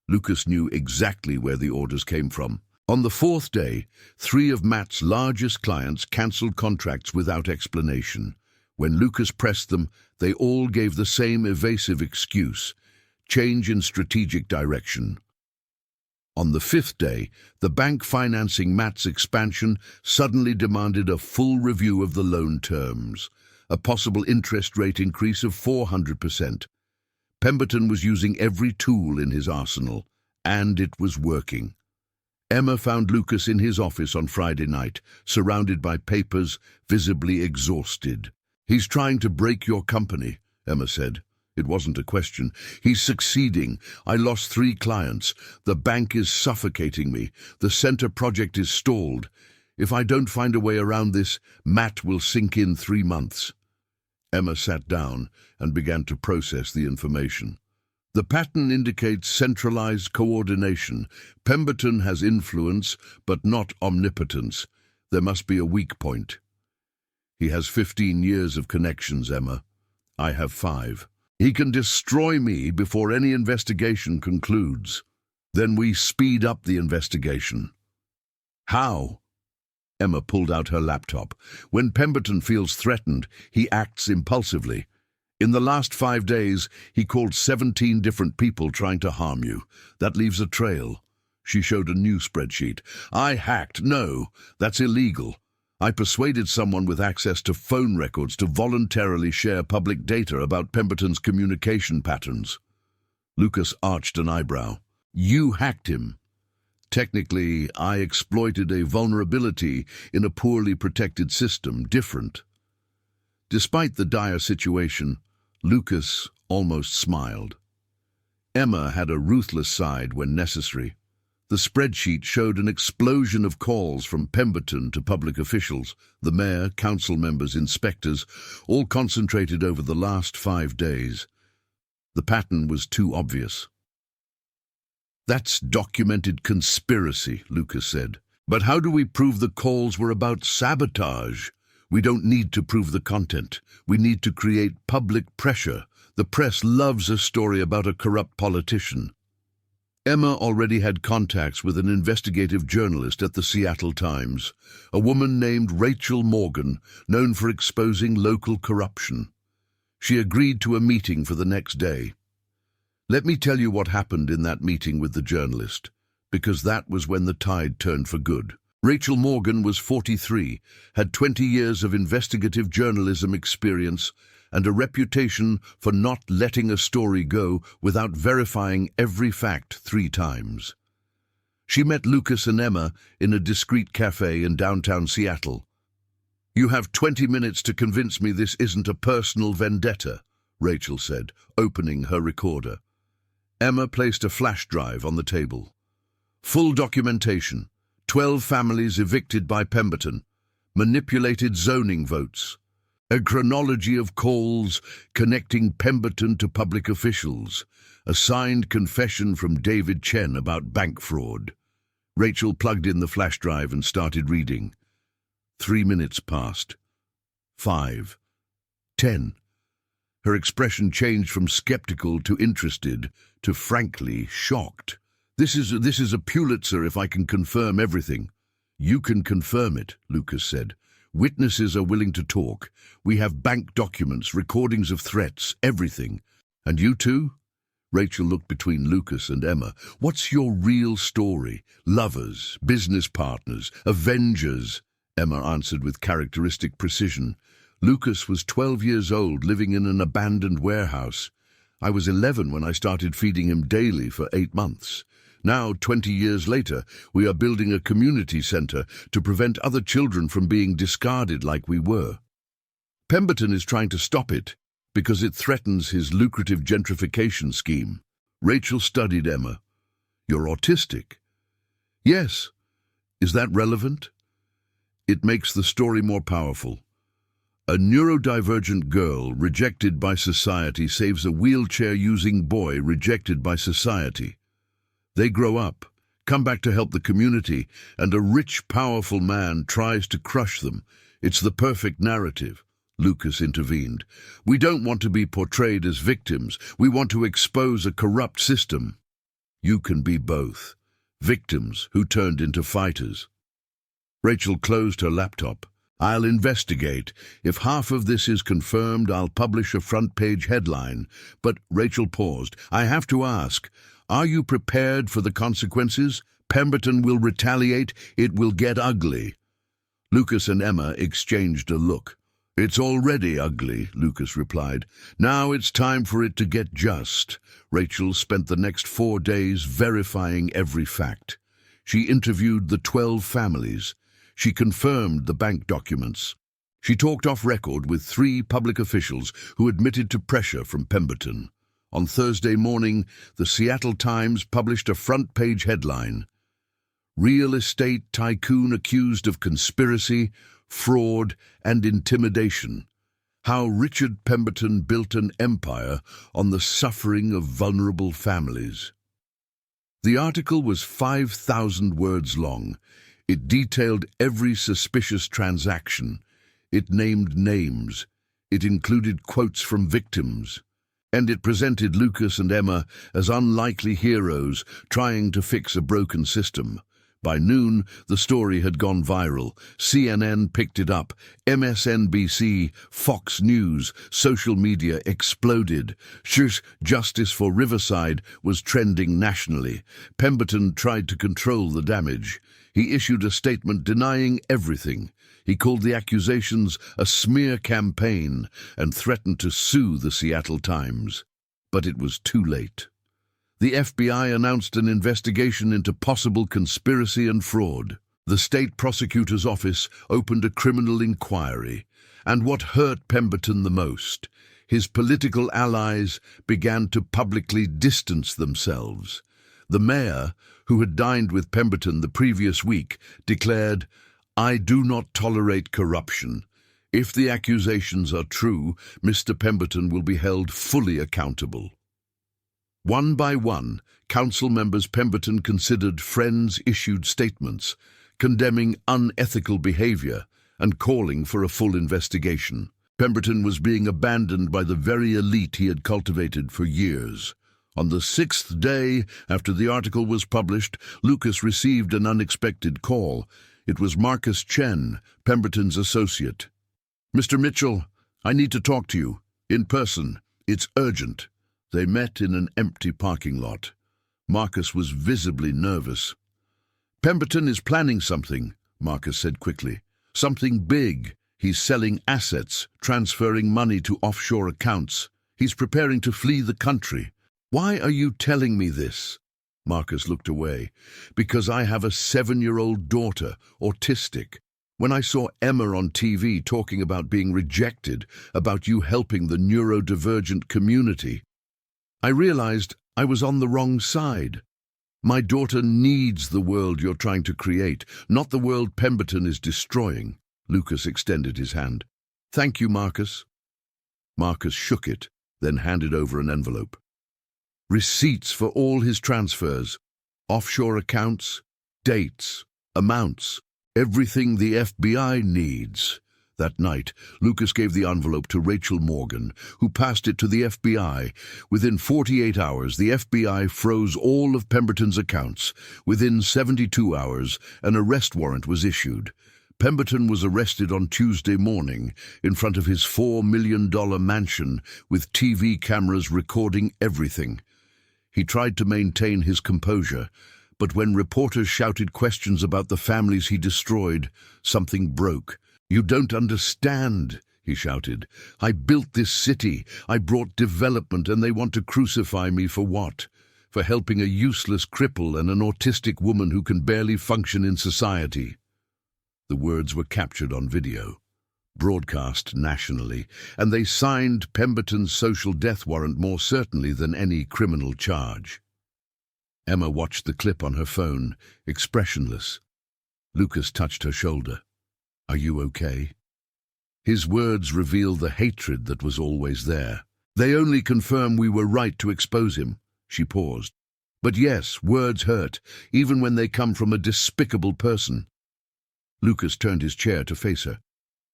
Speaker 1: Lucas knew exactly where the orders came from. On the 4th day, 3 of Matt's largest clients cancelled contracts without explanation. When Lucas pressed them, they all gave the same evasive excuse: change in strategic direction. On the 5th day, the bank financing Matt's expansion suddenly demanded a full review of the loan terms, a possible interest rate increase of 400%. Pemberton was using every tool in his arsenal, and it was working. Emma found Lucas in his office on Friday night, surrounded by papers, visibly exhausted. "He's trying to break your company," Emma said. It wasn't a question. "He's succeeding. I lost 3 clients. The bank is suffocating me. The center project is stalled. If I don't find a way around this, Matt will sink in 3 months." Emma sat down and began to process the information. "The pattern indicates centralized coordination. Pemberton has influence, but not omnipotence. There must be a weak point." "He has 15 years of connections, Emma. I have 5. He can destroy me before any investigation concludes. Then we speed up the investigation." "How?" Emma pulled out her laptop. "When Pemberton feels threatened, he acts impulsively. In the last 5 days, he called 17 different people trying to harm you. That leaves a trail." She showed a new spreadsheet. "I hacked. No, that's illegal. I persuaded someone with access to phone records to voluntarily share public data about Pemberton's communication patterns." Lucas arched an eyebrow. "You hacked him." "Technically, I exploited a vulnerability in a poorly protected system. Different." Despite the dire situation, Lucas almost smiled. Emma had a ruthless side when necessary. The spreadsheet showed an explosion of calls from Pemberton to public officials, the mayor, council members, inspectors, all concentrated over the last 5 days. The pattern was too obvious. "That's documented conspiracy," Lucas said. "But how do we prove the calls were about sabotage? We don't need to prove the content. We need to create public pressure. The press loves a story about a corrupt politician." Emma already had contacts with an investigative journalist at the Seattle Times, a woman named Rachel Morgan, known for exposing local corruption. She agreed to a meeting for the next day. Let me tell you what happened in that meeting with the journalist, because that was when the tide turned for good. Rachel Morgan was 43, had 20 years of investigative journalism experience, and a reputation for not letting a story go without verifying every fact 3 times. She met Lucas and Emma in a discreet cafe in downtown Seattle. "You have 20 minutes to convince me this isn't a personal vendetta," Rachel said, opening her recorder. Emma placed a flash drive on the table. Full documentation, 12 families evicted by Pemberton, manipulated zoning votes, a chronology of calls connecting Pemberton to public officials, a signed confession from David Chen about bank fraud. Rachel plugged in the flash drive and started reading. 3 minutes passed. 5. 10. Her expression changed from skeptical to interested to frankly shocked. This is a Pulitzer if I can confirm everything." "You can confirm it," Lucas said. "Witnesses are willing to talk. We have bank documents, recordings of threats, everything." "And you too?" Rachel looked between Lucas and Emma. "What's your real story? Lovers, business partners, avengers?" Emma answered with characteristic precision. "Lucas was 12 years old, living in an abandoned warehouse. I was 11 when I started feeding him daily for 8 months. Now, 20 years later, we are building a community center to prevent other children from being discarded like we were. Pemberton is trying to stop it because it threatens his lucrative gentrification scheme." Rachel studied Emma. "You're autistic." "Yes. Is that relevant?" "It makes the story more powerful. A neurodivergent girl rejected by society saves a wheelchair-using boy rejected by society. They grow up, come back to help the community, and a rich, powerful man tries to crush them. It's the perfect narrative." Lucas intervened. "We don't want to be portrayed as victims. We want to expose a corrupt system." "You can be both. Victims who turned into fighters." Rachel closed her laptop. "I'll investigate. If half of this is confirmed, I'll publish a front-page headline." But Rachel paused. "I have to ask, are you prepared for the consequences? Pemberton will retaliate. It will get ugly." Lucas and Emma exchanged a look. "It's already ugly," Lucas replied. "Now it's time for it to get just." Rachel spent the next 4 days verifying every fact. She interviewed the 12 families. She confirmed the bank documents. She talked off record with 3 public officials who admitted to pressure from Pemberton. On Thursday morning, the Seattle Times published a front-page headline: "Real estate tycoon accused of conspiracy, fraud, and intimidation. How Richard Pemberton built an empire on the suffering of vulnerable families." The article was 5,000 words long. It detailed every suspicious transaction. It named names. It included quotes from victims. And it presented Lucas and Emma as unlikely heroes trying to fix a broken system. By noon, the story had gone viral. CNN picked it up. MSNBC, Fox News, social media exploded. Justice for Riverside was trending nationally. Pemberton tried to control the damage. He issued a statement denying everything. He called the accusations a smear campaign and threatened to sue the Seattle Times. But it was too late. The FBI announced an investigation into possible conspiracy and fraud. The state prosecutor's office opened a criminal inquiry. And what hurt Pemberton the most, his political allies began to publicly distance themselves. The mayor, who had dined with Pemberton the previous week, declared, "I do not tolerate corruption. If the accusations are true, Mr. Pemberton will be held fully accountable." One by one, council members Pemberton considered friends issued statements, condemning unethical behavior and calling for a full investigation. Pemberton was being abandoned by the very elite he had cultivated for years. On the 6th day after the article was published, Lucas received an unexpected call. It was Marcus Chen, Pemberton's associate. "Mr. Mitchell, I need to talk to you. In person. It's urgent." They met in an empty parking lot. Marcus was visibly nervous. "Pemberton is planning something," Marcus said quickly. "Something big. He's selling assets, transferring money to offshore accounts. He's preparing to flee the country." "Why are you telling me this?" Marcus looked away. "Because I have a 7-year-old daughter, autistic. When I saw Emma on TV talking about being rejected, about you helping the neurodivergent community, I realized I was on the wrong side. My daughter needs the world you're trying to create, not the world Pemberton is destroying." Lucas extended his hand. "Thank you, Marcus." Marcus shook it, then handed over an envelope. Receipts for all his transfers, offshore accounts, dates, amounts, everything the FBI needs. That night, Lucas gave the envelope to Rachel Morgan, who passed it to the FBI. Within 48 hours, the FBI froze all of Pemberton's accounts. Within 72 hours, an arrest warrant was issued. Pemberton was arrested on Tuesday morning in front of his $4 million mansion with TV cameras recording everything. He tried to maintain his composure, but when reporters shouted questions about the families he destroyed, something broke. "You don't understand," he shouted. "I built this city. I brought development, and they want to crucify me for what? For helping a useless cripple and an autistic woman who can barely function in society." The words were captured on video, broadcast nationally, and they signed Pemberton's social death warrant more certainly than any criminal charge. Emma watched the clip on her phone, expressionless. Lucas touched her shoulder. "Are you okay?" His words revealed the hatred that was always there. "They only confirm we were right to expose him." She paused. "But yes, words hurt, even when they come from a despicable person." Lucas turned his chair to face her.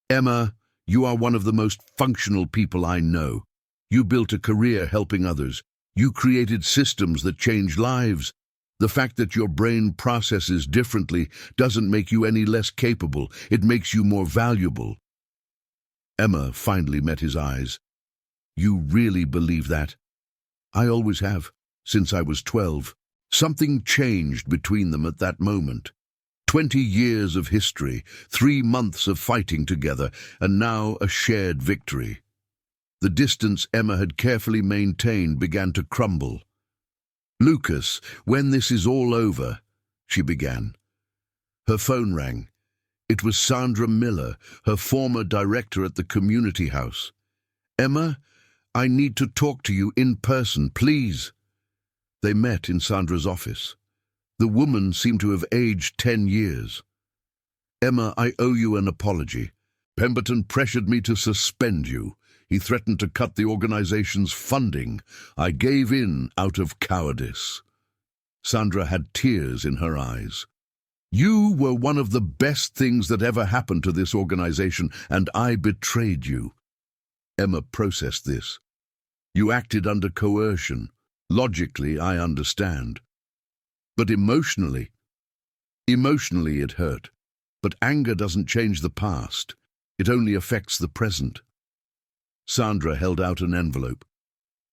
Speaker 1: "Emma, you are one of the most functional people I know. You built a career helping others. You created systems that change lives. The fact that your brain processes differently doesn't make you any less capable. It makes you more valuable." Emma finally met his eyes. "You really believe that?" "I always have, since I was 12. Something changed between them at that moment. 20 years of history, 3 months of fighting together, and now a shared victory. The distance Emma had carefully maintained began to crumble. "Lucas, when this is all over," she began. Her phone rang. It was Sandra Miller, her former director at the community house. "Emma, I need to talk to you in person, please." They met in Sandra's office. The woman seemed to have aged 10 years. "Emma, I owe you an apology. Pemberton pressured me to suspend you. He threatened to cut the organization's funding. I gave in out of cowardice." Sandra had tears in her eyes. "You were one of the best things that ever happened to this organization, and I betrayed you." Emma processed this. "You acted under coercion. Logically, I understand. But emotionally it hurt. But anger doesn't change the past. It only affects the present." Sandra held out an envelope.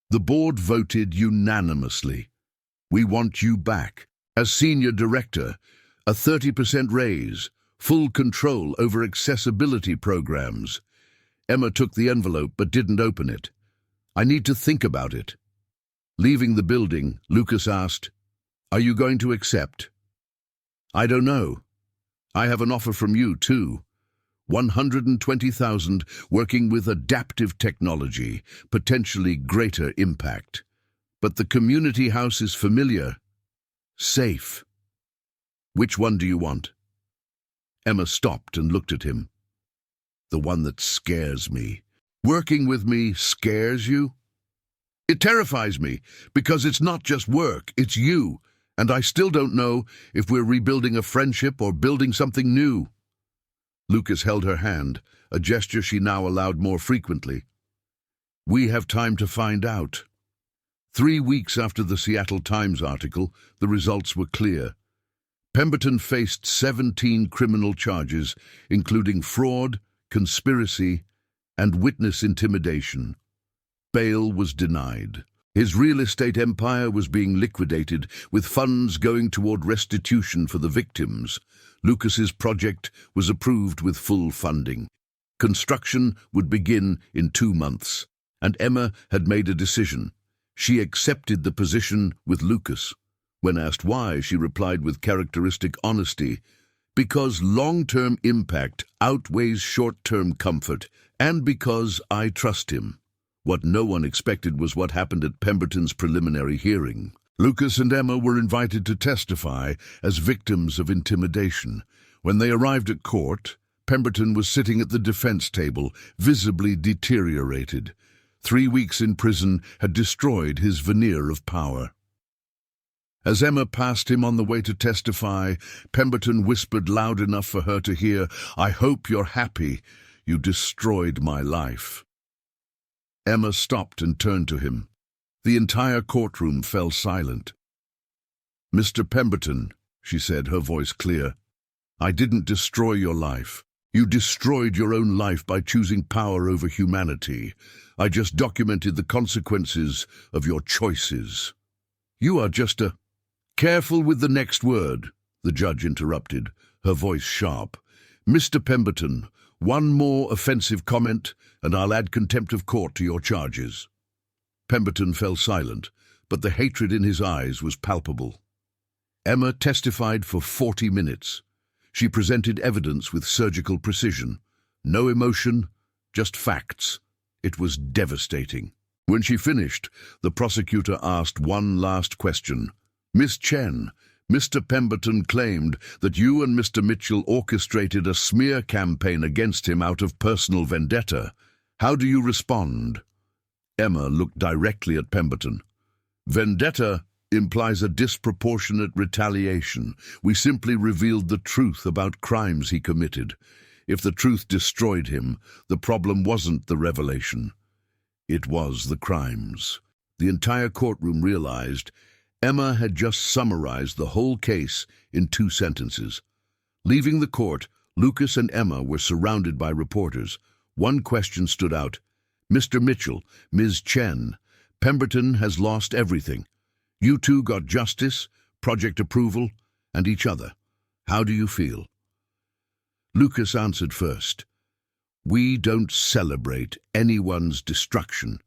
Speaker 1: "The board voted unanimously. We want you back. As senior director, a 30% raise, full control over accessibility programs." Emma took the envelope but didn't open it. "I need to think about it." Leaving the building, Lucas asked, "Are you going to accept?" "I don't know. I have an offer from you, too. 120,000 working with adaptive technology, potentially greater impact. But the community house is familiar, safe." Which one do you want? Emma stopped and looked at him. The one that scares me. Working with me scares you? It terrifies me, because it's not just work, it's you, and I still don't know if we're rebuilding a friendship or building something new. Lucas held her hand, a gesture she now allowed more frequently. We have time to find out. 3 weeks after the Seattle Times article, the results were clear. Pemberton faced 17 criminal charges, including fraud, conspiracy, and witness intimidation. Bail was denied. His real estate empire was being liquidated, with funds going toward restitution for the victims. Lucas's project was approved with full funding. Construction would begin in 2 months, and Emma had made a decision. She accepted the position with Lucas. When asked why, she replied with characteristic honesty, "Because long-term impact outweighs short-term comfort, and because I trust him." What no one expected was what happened at Pemberton's preliminary hearing. Lucas and Emma were invited to testify as victims of intimidation. When they arrived at court, Pemberton was sitting at the defense table, visibly deteriorated. 3 weeks in prison had destroyed his veneer of power. As Emma passed him on the way to testify, Pemberton whispered loud enough for her to hear, "I hope you're happy. You destroyed my life." Emma stopped and turned to him. The entire courtroom fell silent. "Mr. Pemberton," she said, her voice clear, "I didn't destroy your life. You destroyed your own life by choosing power over humanity. I just documented the consequences of your choices." "You are just a—" "Careful with the next word," the judge interrupted, her voice sharp. "Mr. Pemberton, one more offensive comment, and I'll add contempt of court to your charges." Pemberton fell silent, but the hatred in his eyes was palpable. Emma testified for 40 minutes. She presented evidence with surgical precision. No emotion, just facts. It was devastating. When she finished, the prosecutor asked one last question. "Miss Chen, Mr. Pemberton claimed that you and Mr. Mitchell orchestrated a smear campaign against him out of personal vendetta. How do you respond?" Emma looked directly at Pemberton. "Vendetta implies a disproportionate retaliation. We simply revealed the truth about crimes he committed. If the truth destroyed him, the problem wasn't the revelation. It was the crimes." The entire courtroom realized Emma had just summarized the whole case in 2 sentences. Leaving the court, Lucas and Emma were surrounded by reporters. One question stood out. "Mr. Mitchell, Ms. Chen, Pemberton has lost everything. You two got justice, project approval, and each other. How do you feel?" Lucas answered first. "We don't celebrate anyone's destruction,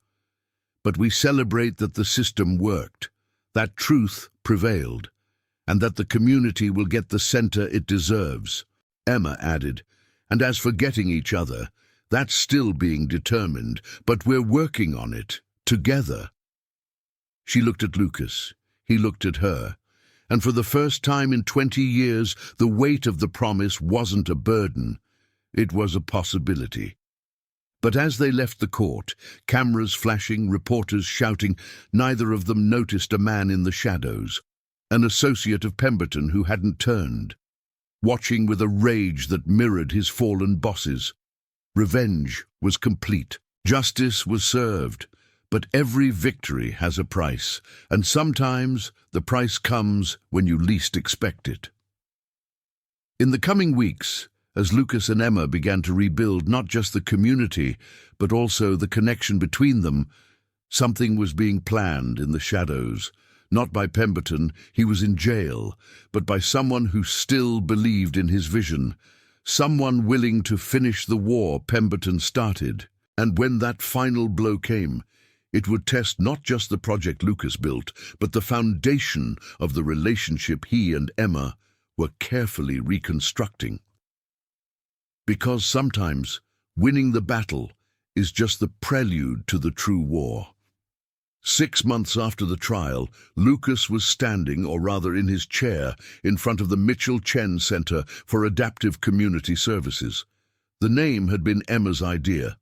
Speaker 1: but we celebrate that the system worked, that truth prevailed, and that the community will get the center it deserves." Emma added, "And as for getting each other, that's still being determined, but we're working on it, together." She looked at Lucas. He looked at her. And for the first time in 20 years, the weight of the promise wasn't a burden. It was a possibility. But as they left the court, cameras flashing, reporters shouting, neither of them noticed a man in the shadows, an associate of Pemberton who hadn't turned, watching with a rage that mirrored his fallen bosses. Revenge was complete. Justice was served. But every victory has a price, and sometimes the price comes when you least expect it. In the coming weeks, as Lucas and Emma began to rebuild not just the community, but also the connection between them, something was being planned in the shadows. Not by Pemberton, he was in jail, but by someone who still believed in his vision, someone willing to finish the war Pemberton started. And when that final blow came, it would test not just the project Lucas built, but the foundation of the relationship he and Emma were carefully reconstructing. Because sometimes winning the battle is just the prelude to the true war. 6 months after the trial, Lucas was standing, or rather in his chair, in front of the Mitchell Chen Center for Adaptive Community Services. The name had been Emma's idea.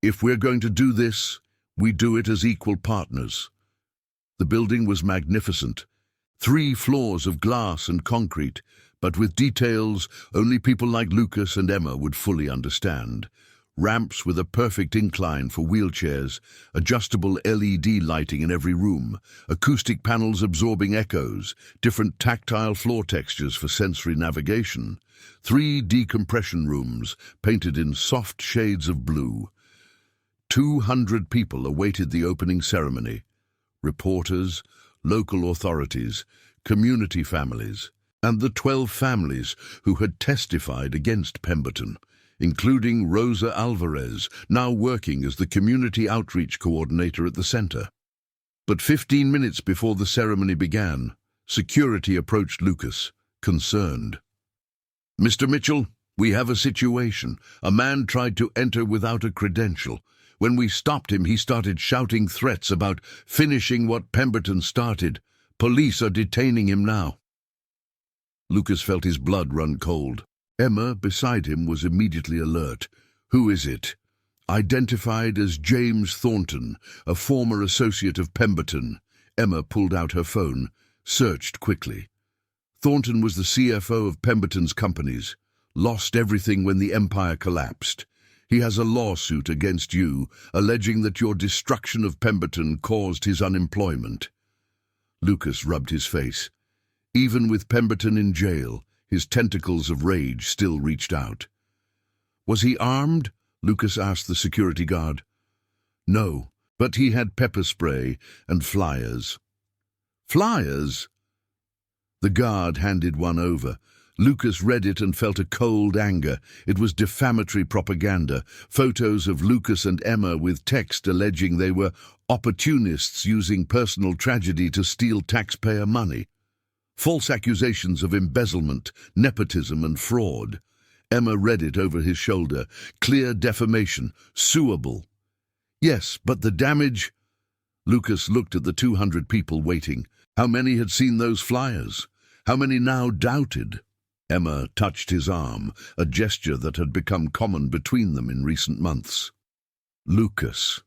Speaker 1: If we're going to do this, we do it as equal partners. The building was magnificent. 3 floors of glass and concrete, but with details only people like Lucas and Emma would fully understand. Ramps with a perfect incline for wheelchairs, adjustable LED lighting in every room, acoustic panels absorbing echoes, different tactile floor textures for sensory navigation, 3 decompression rooms painted in soft shades of blue. 200 people awaited the opening ceremony. Reporters, local authorities, community families, and the 12 families who had testified against Pemberton, including Rosa Alvarez, now working as the community outreach coordinator at the center. But 15 minutes before the ceremony began, security approached Lucas, concerned. "Mr. Mitchell, we have a situation. A man tried to enter without a credential. When we stopped him, he started shouting threats about finishing what Pemberton started. Police are detaining him now." Lucas felt his blood run cold. Emma, beside him, was immediately alert. "Who is it?" Identified as James Thornton, a former associate of Pemberton. Emma pulled out her phone, searched quickly. Thornton was the CFO of Pemberton's companies. Lost everything when the empire collapsed. He has a lawsuit against you, alleging that your destruction of Pemberton caused his unemployment. Lucas rubbed his face. Even with Pemberton in jail, his tentacles of rage still reached out. "Was he armed?" Lucas asked the security guard. "No, but he had pepper spray and flyers." "Flyers?" The guard handed one over. Lucas read it and felt a cold anger. It was defamatory propaganda, photos of Lucas and Emma with text alleging they were opportunists using personal tragedy to steal taxpayer money. False accusations of embezzlement, nepotism and fraud. Emma read it over his shoulder. Clear defamation, suable. "Yes, but the damage—" Lucas looked at the 200 people waiting. How many had seen those flyers? How many now doubted? Emma touched his arm, a gesture that had become common between them in recent months. "Lucas,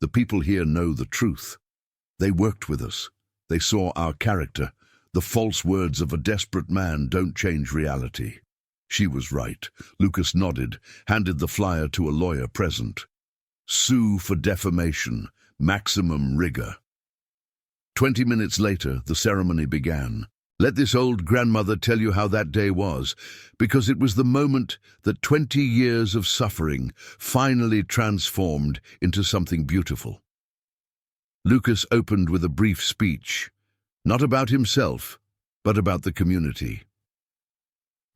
Speaker 1: the people here know the truth. They worked with us. They saw our character. The false words of a desperate man don't change reality." She was right. Lucas nodded, handed the flyer to a lawyer present. "Sue for defamation. Maximum rigor." 20 minutes later, the ceremony began. Let this old grandmother tell you how that day was, because it was the moment that 20 years of suffering finally transformed into something beautiful. Lucas opened with a brief speech, not about himself, but about the community.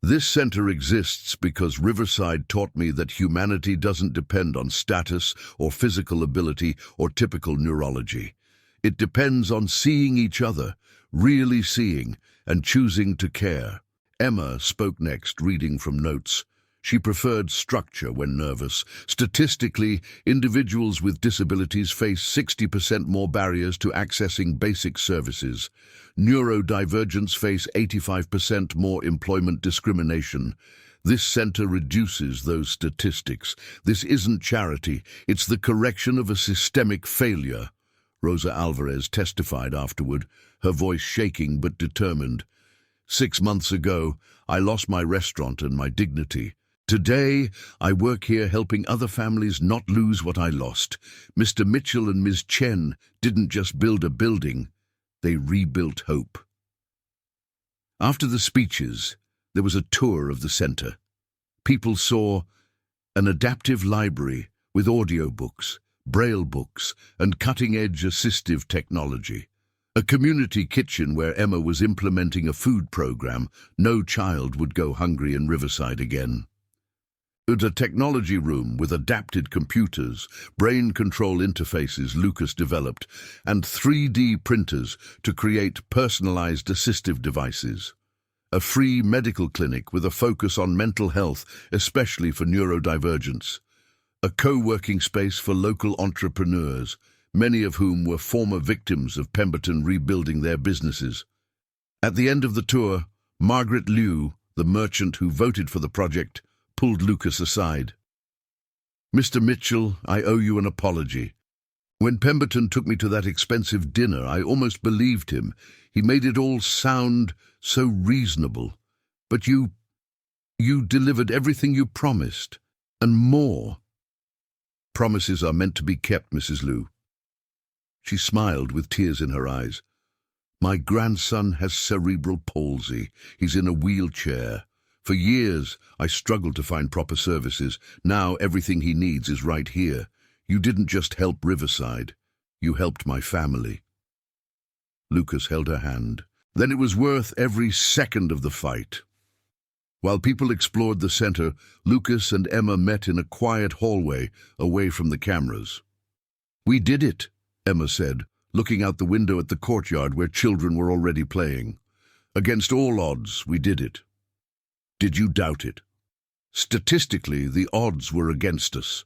Speaker 1: "This center exists because Riverside taught me that humanity doesn't depend on status or physical ability or typical neurology. It depends on seeing each other, really seeing, and choosing to care." Emma spoke next, reading from notes. She preferred structure when nervous. Statistically, individuals with disabilities face 60% more barriers to accessing basic services. Neurodivergents face 85% more employment discrimination. This center reduces those statistics. This isn't charity, it's the correction of a systemic failure. Rosa Alvarez testified afterward, her voice shaking but determined. 6 months ago, I lost my restaurant and my dignity. Today, I work here helping other families not lose what I lost. Mr. Mitchell and Ms. Chen didn't just build a building, they rebuilt hope. After the speeches, there was a tour of the center. People saw an adaptive library with audiobooks, braille books, and cutting-edge assistive technology. A community kitchen where Emma was implementing a food program. No child would go hungry in Riverside again. A technology room with adapted computers, brain control interfaces Lucas developed, and 3D printers to create personalized assistive devices. A free medical clinic with a focus on mental health, especially for neurodivergents. A co-working space for local entrepreneurs, many of whom were former victims of Pemberton rebuilding their businesses. At the end of the tour, Margaret Liu, the merchant who voted for the project, pulled Lucas aside. "Mr. Mitchell, I owe you an apology. When Pemberton took me to that expensive dinner, I almost believed him. He made it all sound so reasonable. But you delivered everything you promised, and more." "Promises are meant to be kept, Mrs. Liu." She smiled with tears in her eyes. "My grandson has cerebral palsy. He's in a wheelchair. For years, I struggled to find proper services. Now everything he needs is right here. You didn't just help Riverside. You helped my family." Lucas held her hand. "Then it was worth every second of the fight." While people explored the center, Lucas and Emma met in a quiet hallway away from the cameras. "We did it," Emma said, looking out the window at the courtyard where children were already playing. "Against all odds, we did it." "Did you doubt it?" "Statistically, the odds were against us.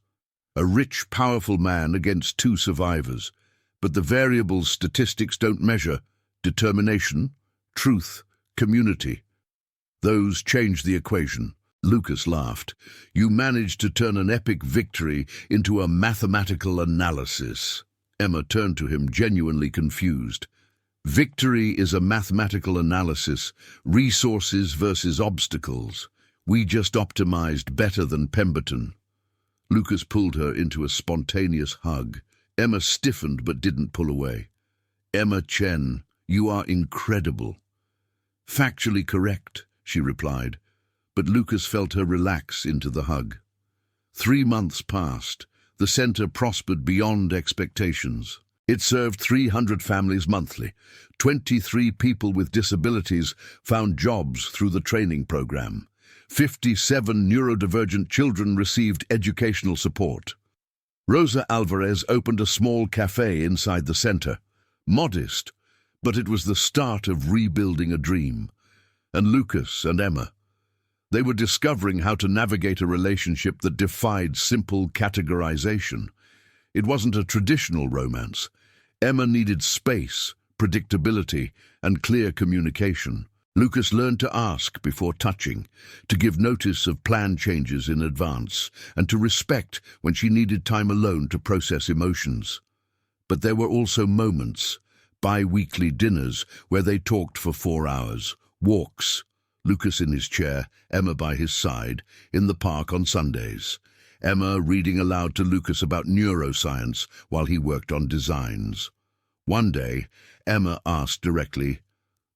Speaker 1: A rich, powerful man against two survivors. But the variables statistics don't measure: determination, truth, community. Those change the equation." Lucas laughed. "You managed to turn an epic victory into a mathematical analysis." Emma turned to him, genuinely confused. "Victory is a mathematical analysis, resources versus obstacles. We just optimized better than Pemberton." Lucas pulled her into a spontaneous hug. Emma stiffened but didn't pull away. "Emma Chen, you are incredible." "Factually correct," she replied, but Lucas felt her relax into the hug. 3 months passed. The center prospered beyond expectations. It served 300 families monthly. 23 people with disabilities found jobs through the training program. 57 neurodivergent children received educational support. Rosa Alvarez opened a small cafe inside the center. Modest, but it was the start of rebuilding a dream. And Lucas and Emma, they were discovering how to navigate a relationship that defied simple categorization. It wasn't a traditional romance. Emma needed space, predictability, and clear communication. Lucas learned to ask before touching, to give notice of plan changes in advance, and to respect when she needed time alone to process emotions. But there were also moments, bi-weekly dinners where they talked for 4 hours, walks, Lucas in his chair, Emma by his side, in the park on Sundays. Emma reading aloud to Lucas about neuroscience while he worked on designs. One day, Emma asked directly,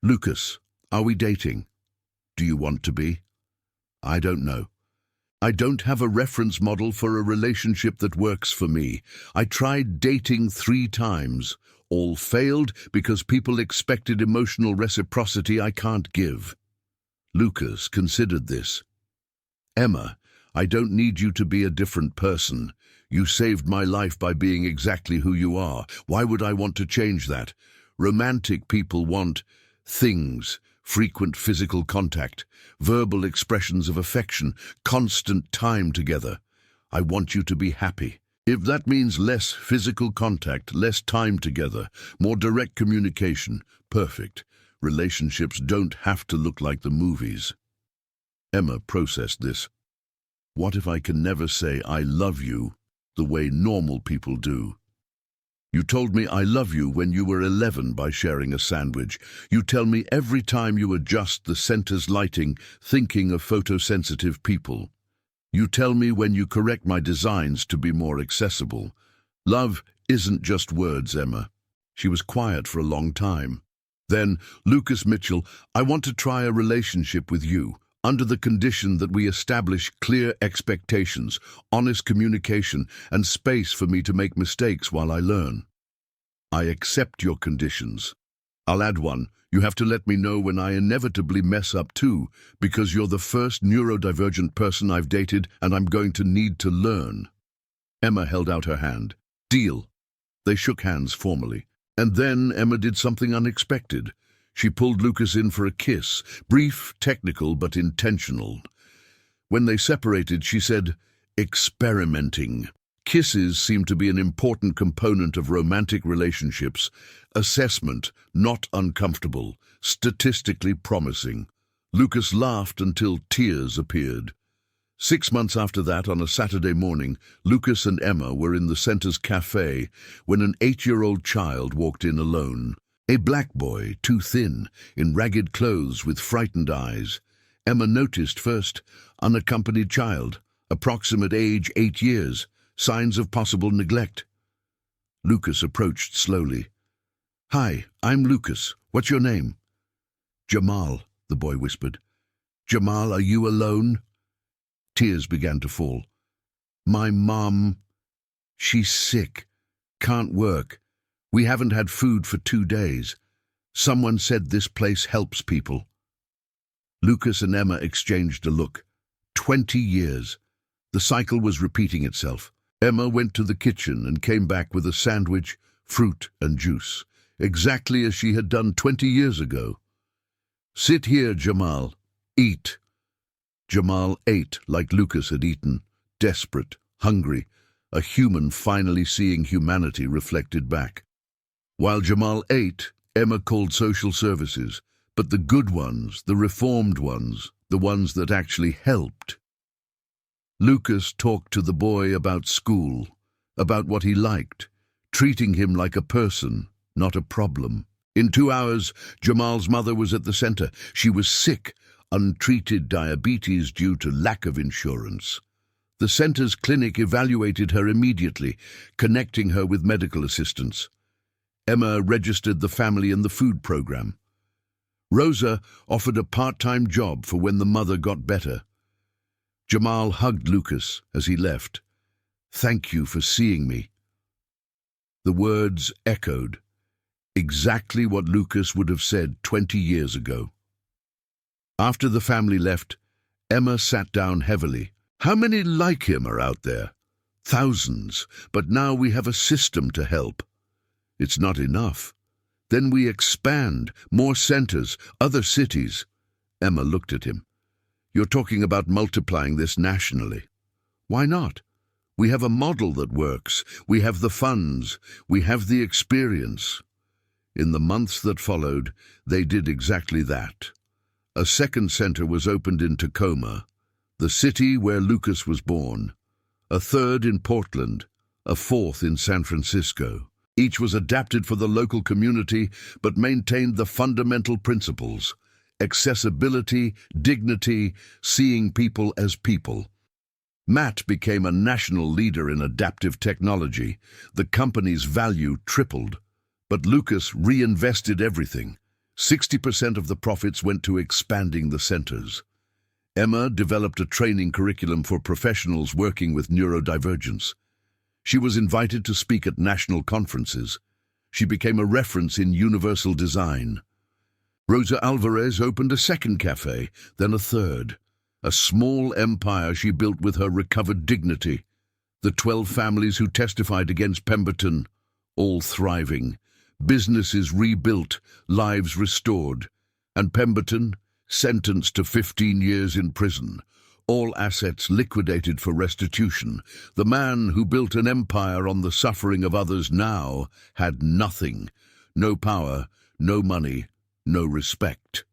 Speaker 1: "Lucas, are we dating? Do you want to be?" "I don't know. I don't have a reference model for a relationship that works for me. I tried dating 3 times. All failed because people expected emotional reciprocity I can't give." Lucas considered this. "Emma, I don't need you to be a different person. You saved my life by being exactly who you are. Why would I want to change that? Romantic people want things, frequent physical contact, verbal expressions of affection, constant time together. I want you to be happy. If that means less physical contact, less time together, more direct communication, perfect. Relationships don't have to look like the movies." Emma processed this. "What if I can never say I love you the way normal people do? You told me I love you when you were 11 by sharing a sandwich. You tell me every time you adjust the center's lighting, thinking of photosensitive people. You tell me when you correct my designs to be more accessible. Love isn't just words, Emma." She was quiet for a long time. Then, "Lucas Mitchell, I want to try a relationship with you, under the condition that we establish clear expectations, honest communication, and space for me to make mistakes while I learn." "I accept your conditions. I'll add one. You have to let me know when I inevitably mess up too, because you're the first neurodivergent person I've dated and I'm going to need to learn." Emma held out her hand. "Deal." They shook hands formally. And then Emma did something unexpected. She pulled Lucas in for a kiss, brief, technical, but intentional. When they separated, she said, "Experimenting. Kisses seem to be an important component of romantic relationships. Assessment, not uncomfortable, statistically promising. Lucas laughed until tears appeared. 6 months after that, on a Saturday morning, Lucas and Emma were in the center's cafe when an 8-year-old child walked in alone. A black boy, too thin, in ragged clothes with frightened eyes. Emma noticed first, unaccompanied child, approximate age 8 years, signs of possible neglect. Lucas approached slowly. "Hi, I'm Lucas. What's your name?" "Jamal," the boy whispered. "Jamal, are you alone?" Tears began to fall. "My mom, she's sick, can't work. We haven't had food for 2 days. Someone said this place helps people." Lucas and Emma exchanged a look. 20 years. The cycle was repeating itself. Emma went to the kitchen and came back with a sandwich, fruit and juice, exactly as she had done 20 years ago. "Sit here, Jamal. Eat." Jamal ate like Lucas had eaten, desperate, hungry, a human finally seeing humanity reflected back. While Jamal ate, Emma called social services, but the good ones, the reformed ones, the ones that actually helped. Lucas talked to the boy about school, about what he liked, treating him like a person, not a problem. In 2 hours, Jamal's mother was at the center. She was sick, untreated diabetes due to lack of insurance. The center's clinic evaluated her immediately, connecting her with medical assistance. Emma registered the family in the food program. Rosa offered a part-time job for when the mother got better. Jamal hugged Lucas as he left. "Thank you for seeing me." The words echoed, exactly what Lucas would have said 20 years ago. After the family left, Emma sat down heavily. "How many like him are out there? Thousands, but now we have a system to help. It's not enough. Then we expand, more centers, other cities." Emma looked at him. "You're talking about multiplying this nationally. Why not? We have a model that works. We have the funds. We have the experience." In the months that followed, they did exactly that. A second center was opened in Tacoma, the city where Lucas was born, a third in Portland, a fourth in San Francisco. Each was adapted for the local community, but maintained the fundamental principles: accessibility, dignity, seeing people as people. Matt became a national leader in adaptive technology. The company's value tripled. But Lucas reinvested everything. 60% of the profits went to expanding the centers. Emma developed a training curriculum for professionals working with neurodivergence. She was invited to speak at national conferences. She became a reference in universal design. Rosa Alvarez opened a second cafe, then a third. A small empire she built with her recovered dignity. The 12 families who testified against Pemberton, all thriving. Businesses rebuilt, lives restored. And Pemberton, sentenced to 15 years in prison. All assets liquidated for restitution. The man who built an empire on the suffering of others now had nothing. No power, no money, no respect.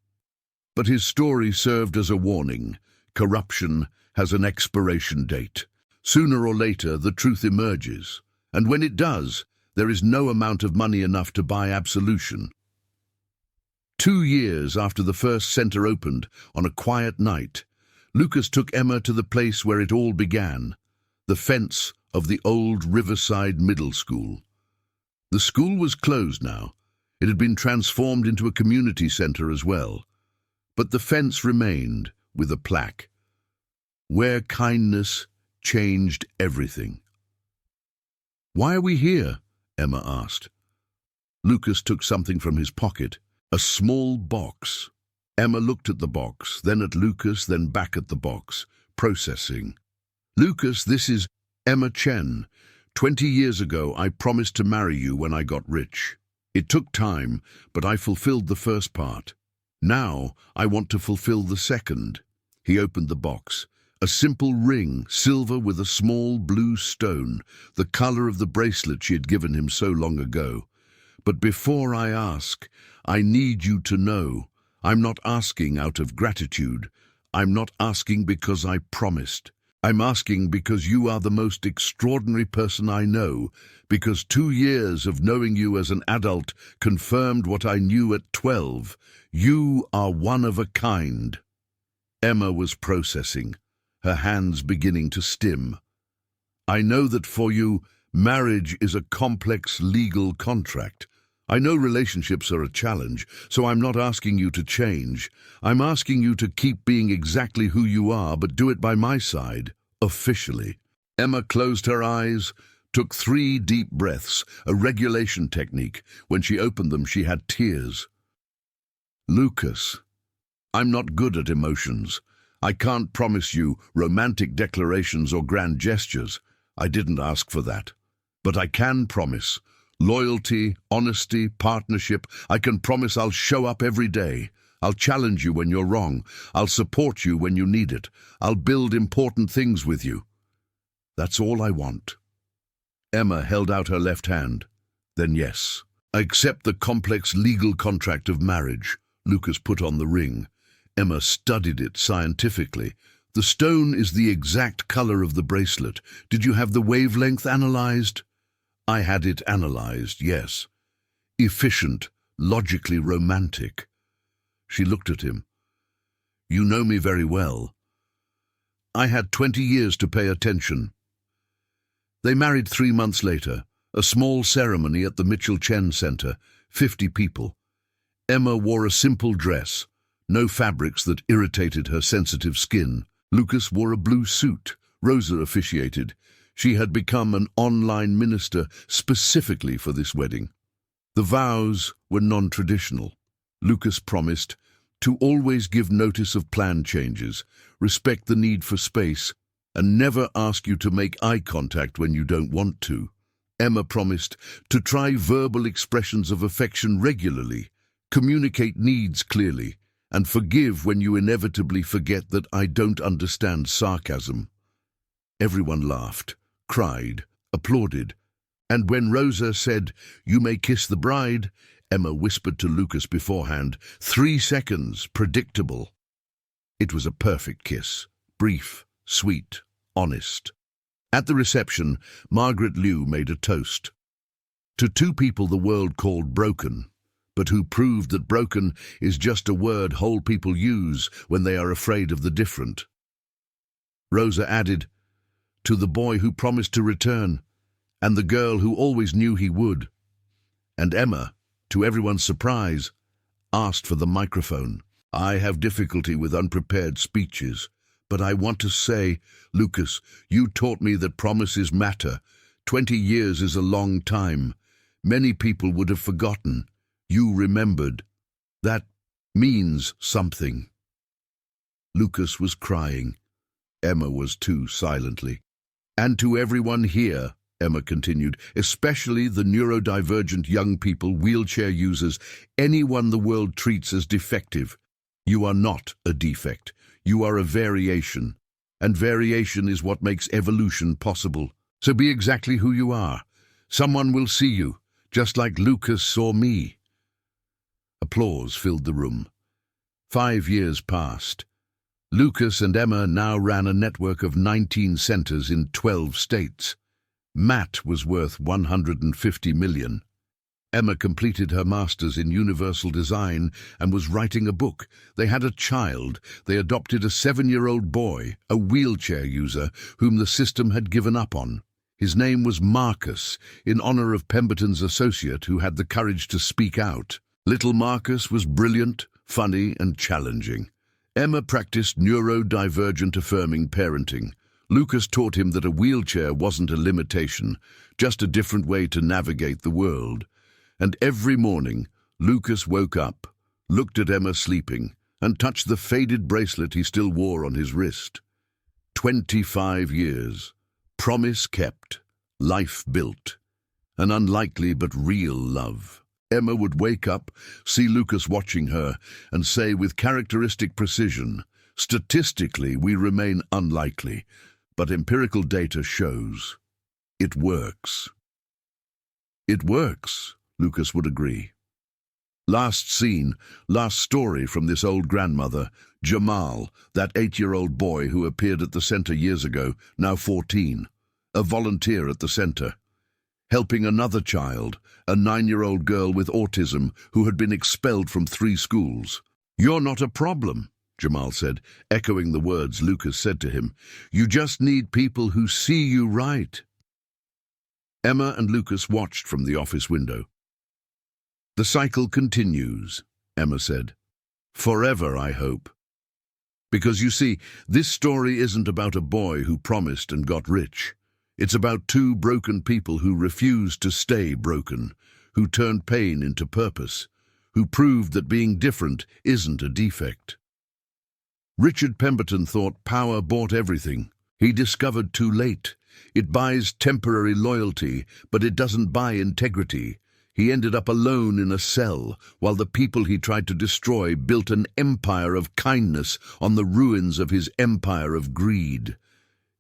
Speaker 1: But his story served as a warning. Corruption has an expiration date. Sooner or later, the truth emerges. And when it does, there is no amount of money enough to buy absolution. 2 years after the first center opened, on a quiet night, Lucas took Emma to the place where it all began, the fence of the old Riverside Middle School. The school was closed now. It had been transformed into a community center as well. But the fence remained, with a plaque. Where kindness changed everything. "Why are we here?" Emma asked. Lucas took something from his pocket, a small box. Emma looked at the box, then at Lucas, then back at the box, processing. "Lucas, this is Emma Chen. 20 years ago, I promised to marry you when I got rich. It took time, but I fulfilled the first part. Now, I want to fulfill the second." He opened the box. A simple ring, silver with a small blue stone, the color of the bracelet she had given him so long ago. But before I ask, I need you to know, I'm not asking out of gratitude. I'm not asking because I promised. I'm asking because you are the most extraordinary person I know, because 2 years of knowing you as an adult confirmed what I knew at 12. You are one of a kind. Emma was processing, her hands beginning to stim. I know that for you, marriage is a complex legal contract. I know relationships are a challenge, so I'm not asking you to change. I'm asking you to keep being exactly who you are, but do it by my side, officially. Emma closed her eyes, took 3 deep breaths, a regulation technique. When she opened them, she had tears. Lucas, I'm not good at emotions. I can't promise you romantic declarations or grand gestures. I didn't ask for that. But I can promise loyalty, honesty, partnership. I can promise I'll show up every day. I'll challenge you when you're wrong. I'll support you when you need it. I'll build important things with you. That's all I want. Emma held out her left hand. Then yes. I accept the complex legal contract of marriage. Lucas put on the ring. Emma studied it scientifically. The stone is the exact color of the bracelet. Did you have the wavelength analyzed? I had it analyzed, yes. Efficient, logically romantic. She looked at him. You know me very well. I had 20 years to pay attention. They married 3 months later, a small ceremony at the Mitchell Chen Center, 50 people. Emma wore a simple dress, no fabrics that irritated her sensitive skin. Lucas wore a blue suit. Rosa officiated. She had become an online minister specifically for this wedding. The vows were non-traditional. Lucas promised to always give notice of plan changes, respect the need for space, and never ask you to make eye contact when you don't want to. Emma promised to try verbal expressions of affection regularly, communicate needs clearly, and forgive when you inevitably forget that I don't understand sarcasm. Everyone laughed, cried, applauded, and when Rosa said, "You may kiss the bride," Emma whispered to Lucas beforehand, 3 seconds, predictable. It was a perfect kiss, brief, sweet, honest. At the reception, Margaret Liu made a toast. To 2 people the world called broken, but who proved that broken is just a word whole people use when they are afraid of the different. Rosa added, to the boy who promised to return, and the girl who always knew he would. And Emma, to everyone's surprise, asked for the microphone. I have difficulty with unprepared speeches, but I want to say, Lucas, you taught me that promises matter. 20 years is a long time. Many people would have forgotten. You remembered. That means something. Lucas was crying. Emma was too, silently. And to everyone here, Emma continued, especially the neurodivergent young people, wheelchair users, anyone the world treats as defective. You are not a defect. You are a variation. And variation is what makes evolution possible. So be exactly who you are. Someone will see you, just like Lucas saw me. Applause filled the room. 5 years passed. Lucas and Emma now ran a network of 19 centers in 12 states. Matt was worth $150 million. Emma completed her master's in universal design and was writing a book. They had a child. They adopted a 7-year-old boy, a wheelchair user, whom the system had given up on. His name was Marcus, in honor of Pemberton's associate who had the courage to speak out. Little Marcus was brilliant, funny, and challenging. Emma practiced neurodivergent affirming parenting. Lucas taught him that a wheelchair wasn't a limitation, just a different way to navigate the world. And every morning, Lucas woke up, looked at Emma sleeping, and touched the faded bracelet he still wore on his wrist. 25 years. Promise kept. Life built. An unlikely but real love. Emma would wake up, see Lucas watching her, and say with characteristic precision, Statistically, we remain unlikely, but empirical data shows it works. It works, Lucas would agree. Last scene, last story from this old grandmother, Jamal, that 8-year-old boy who appeared at the center years ago, now 14, a volunteer at the center, helping another child, a 9-year-old girl with autism who had been expelled from 3 schools. "You're not a problem," Jamal said, echoing the words Lucas said to him. "You just need people who see you right." Emma and Lucas watched from the office window. "The cycle continues," Emma said. "Forever, I hope. Because you see, this story isn't about a boy who promised and got rich. It's about 2 broken people who refused to stay broken, who turned pain into purpose, who proved that being different isn't a defect." Richard Pemberton thought power bought everything. He discovered too late. It buys temporary loyalty, but it doesn't buy integrity. He ended up alone in a cell, while the people he tried to destroy built an empire of kindness on the ruins of his empire of greed.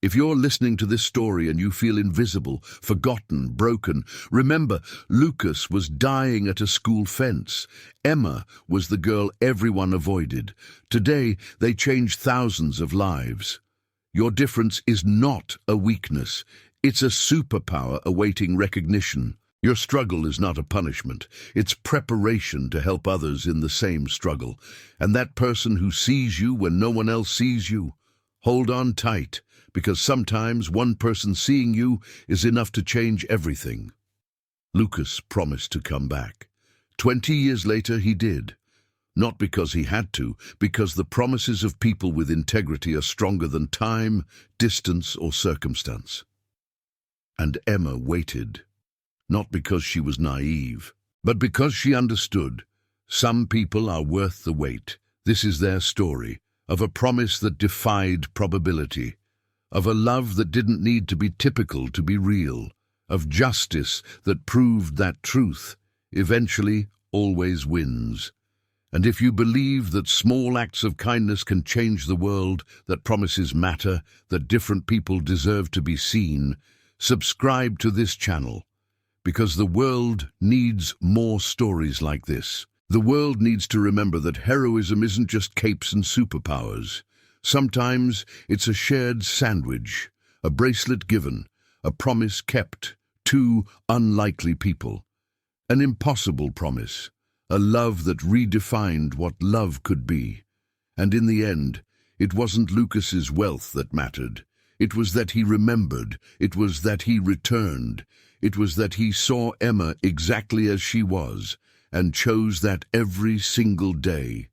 Speaker 1: If you're listening to this story and you feel invisible, forgotten, broken, remember, Lucas was dying at a school fence. Emma was the girl everyone avoided. Today, they changed thousands of lives. Your difference is not a weakness. It's a superpower awaiting recognition. Your struggle is not a punishment. It's preparation to help others in the same struggle. And that person who sees you when no one else sees you, hold on tight, because sometimes one person seeing you is enough to change everything. Lucas promised to come back. 20 years later, he did. Not because he had to, because the promises of people with integrity are stronger than time, distance, or circumstance. And Emma waited. Not because she was naive, but because she understood. Some people are worth the wait. This is their story, of a promise that defied probability, of a love that didn't need to be typical to be real, of justice that proved that truth, eventually, always wins. And if you believe that small acts of kindness can change the world, that promises matter, that different people deserve to be seen, subscribe to this channel. Because the world needs more stories like this. The world needs to remember that heroism isn't just capes and superpowers. Sometimes it's a shared sandwich, a bracelet given, a promise kept, 2 unlikely people. An impossible promise, a love that redefined what love could be. And in the end, it wasn't Lucas's wealth that mattered. It was that he remembered, it was that he returned, it was that he saw Emma exactly as she was, and chose that every single day.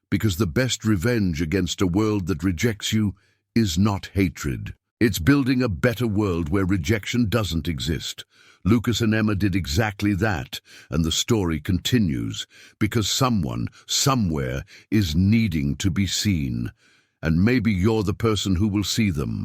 Speaker 1: Because the best revenge against a world that rejects you is not hatred. It's building a better world where rejection doesn't exist. Lucas and Emma did exactly that, and the story continues, because someone, somewhere, is needing to be seen. And maybe you're the person who will see them.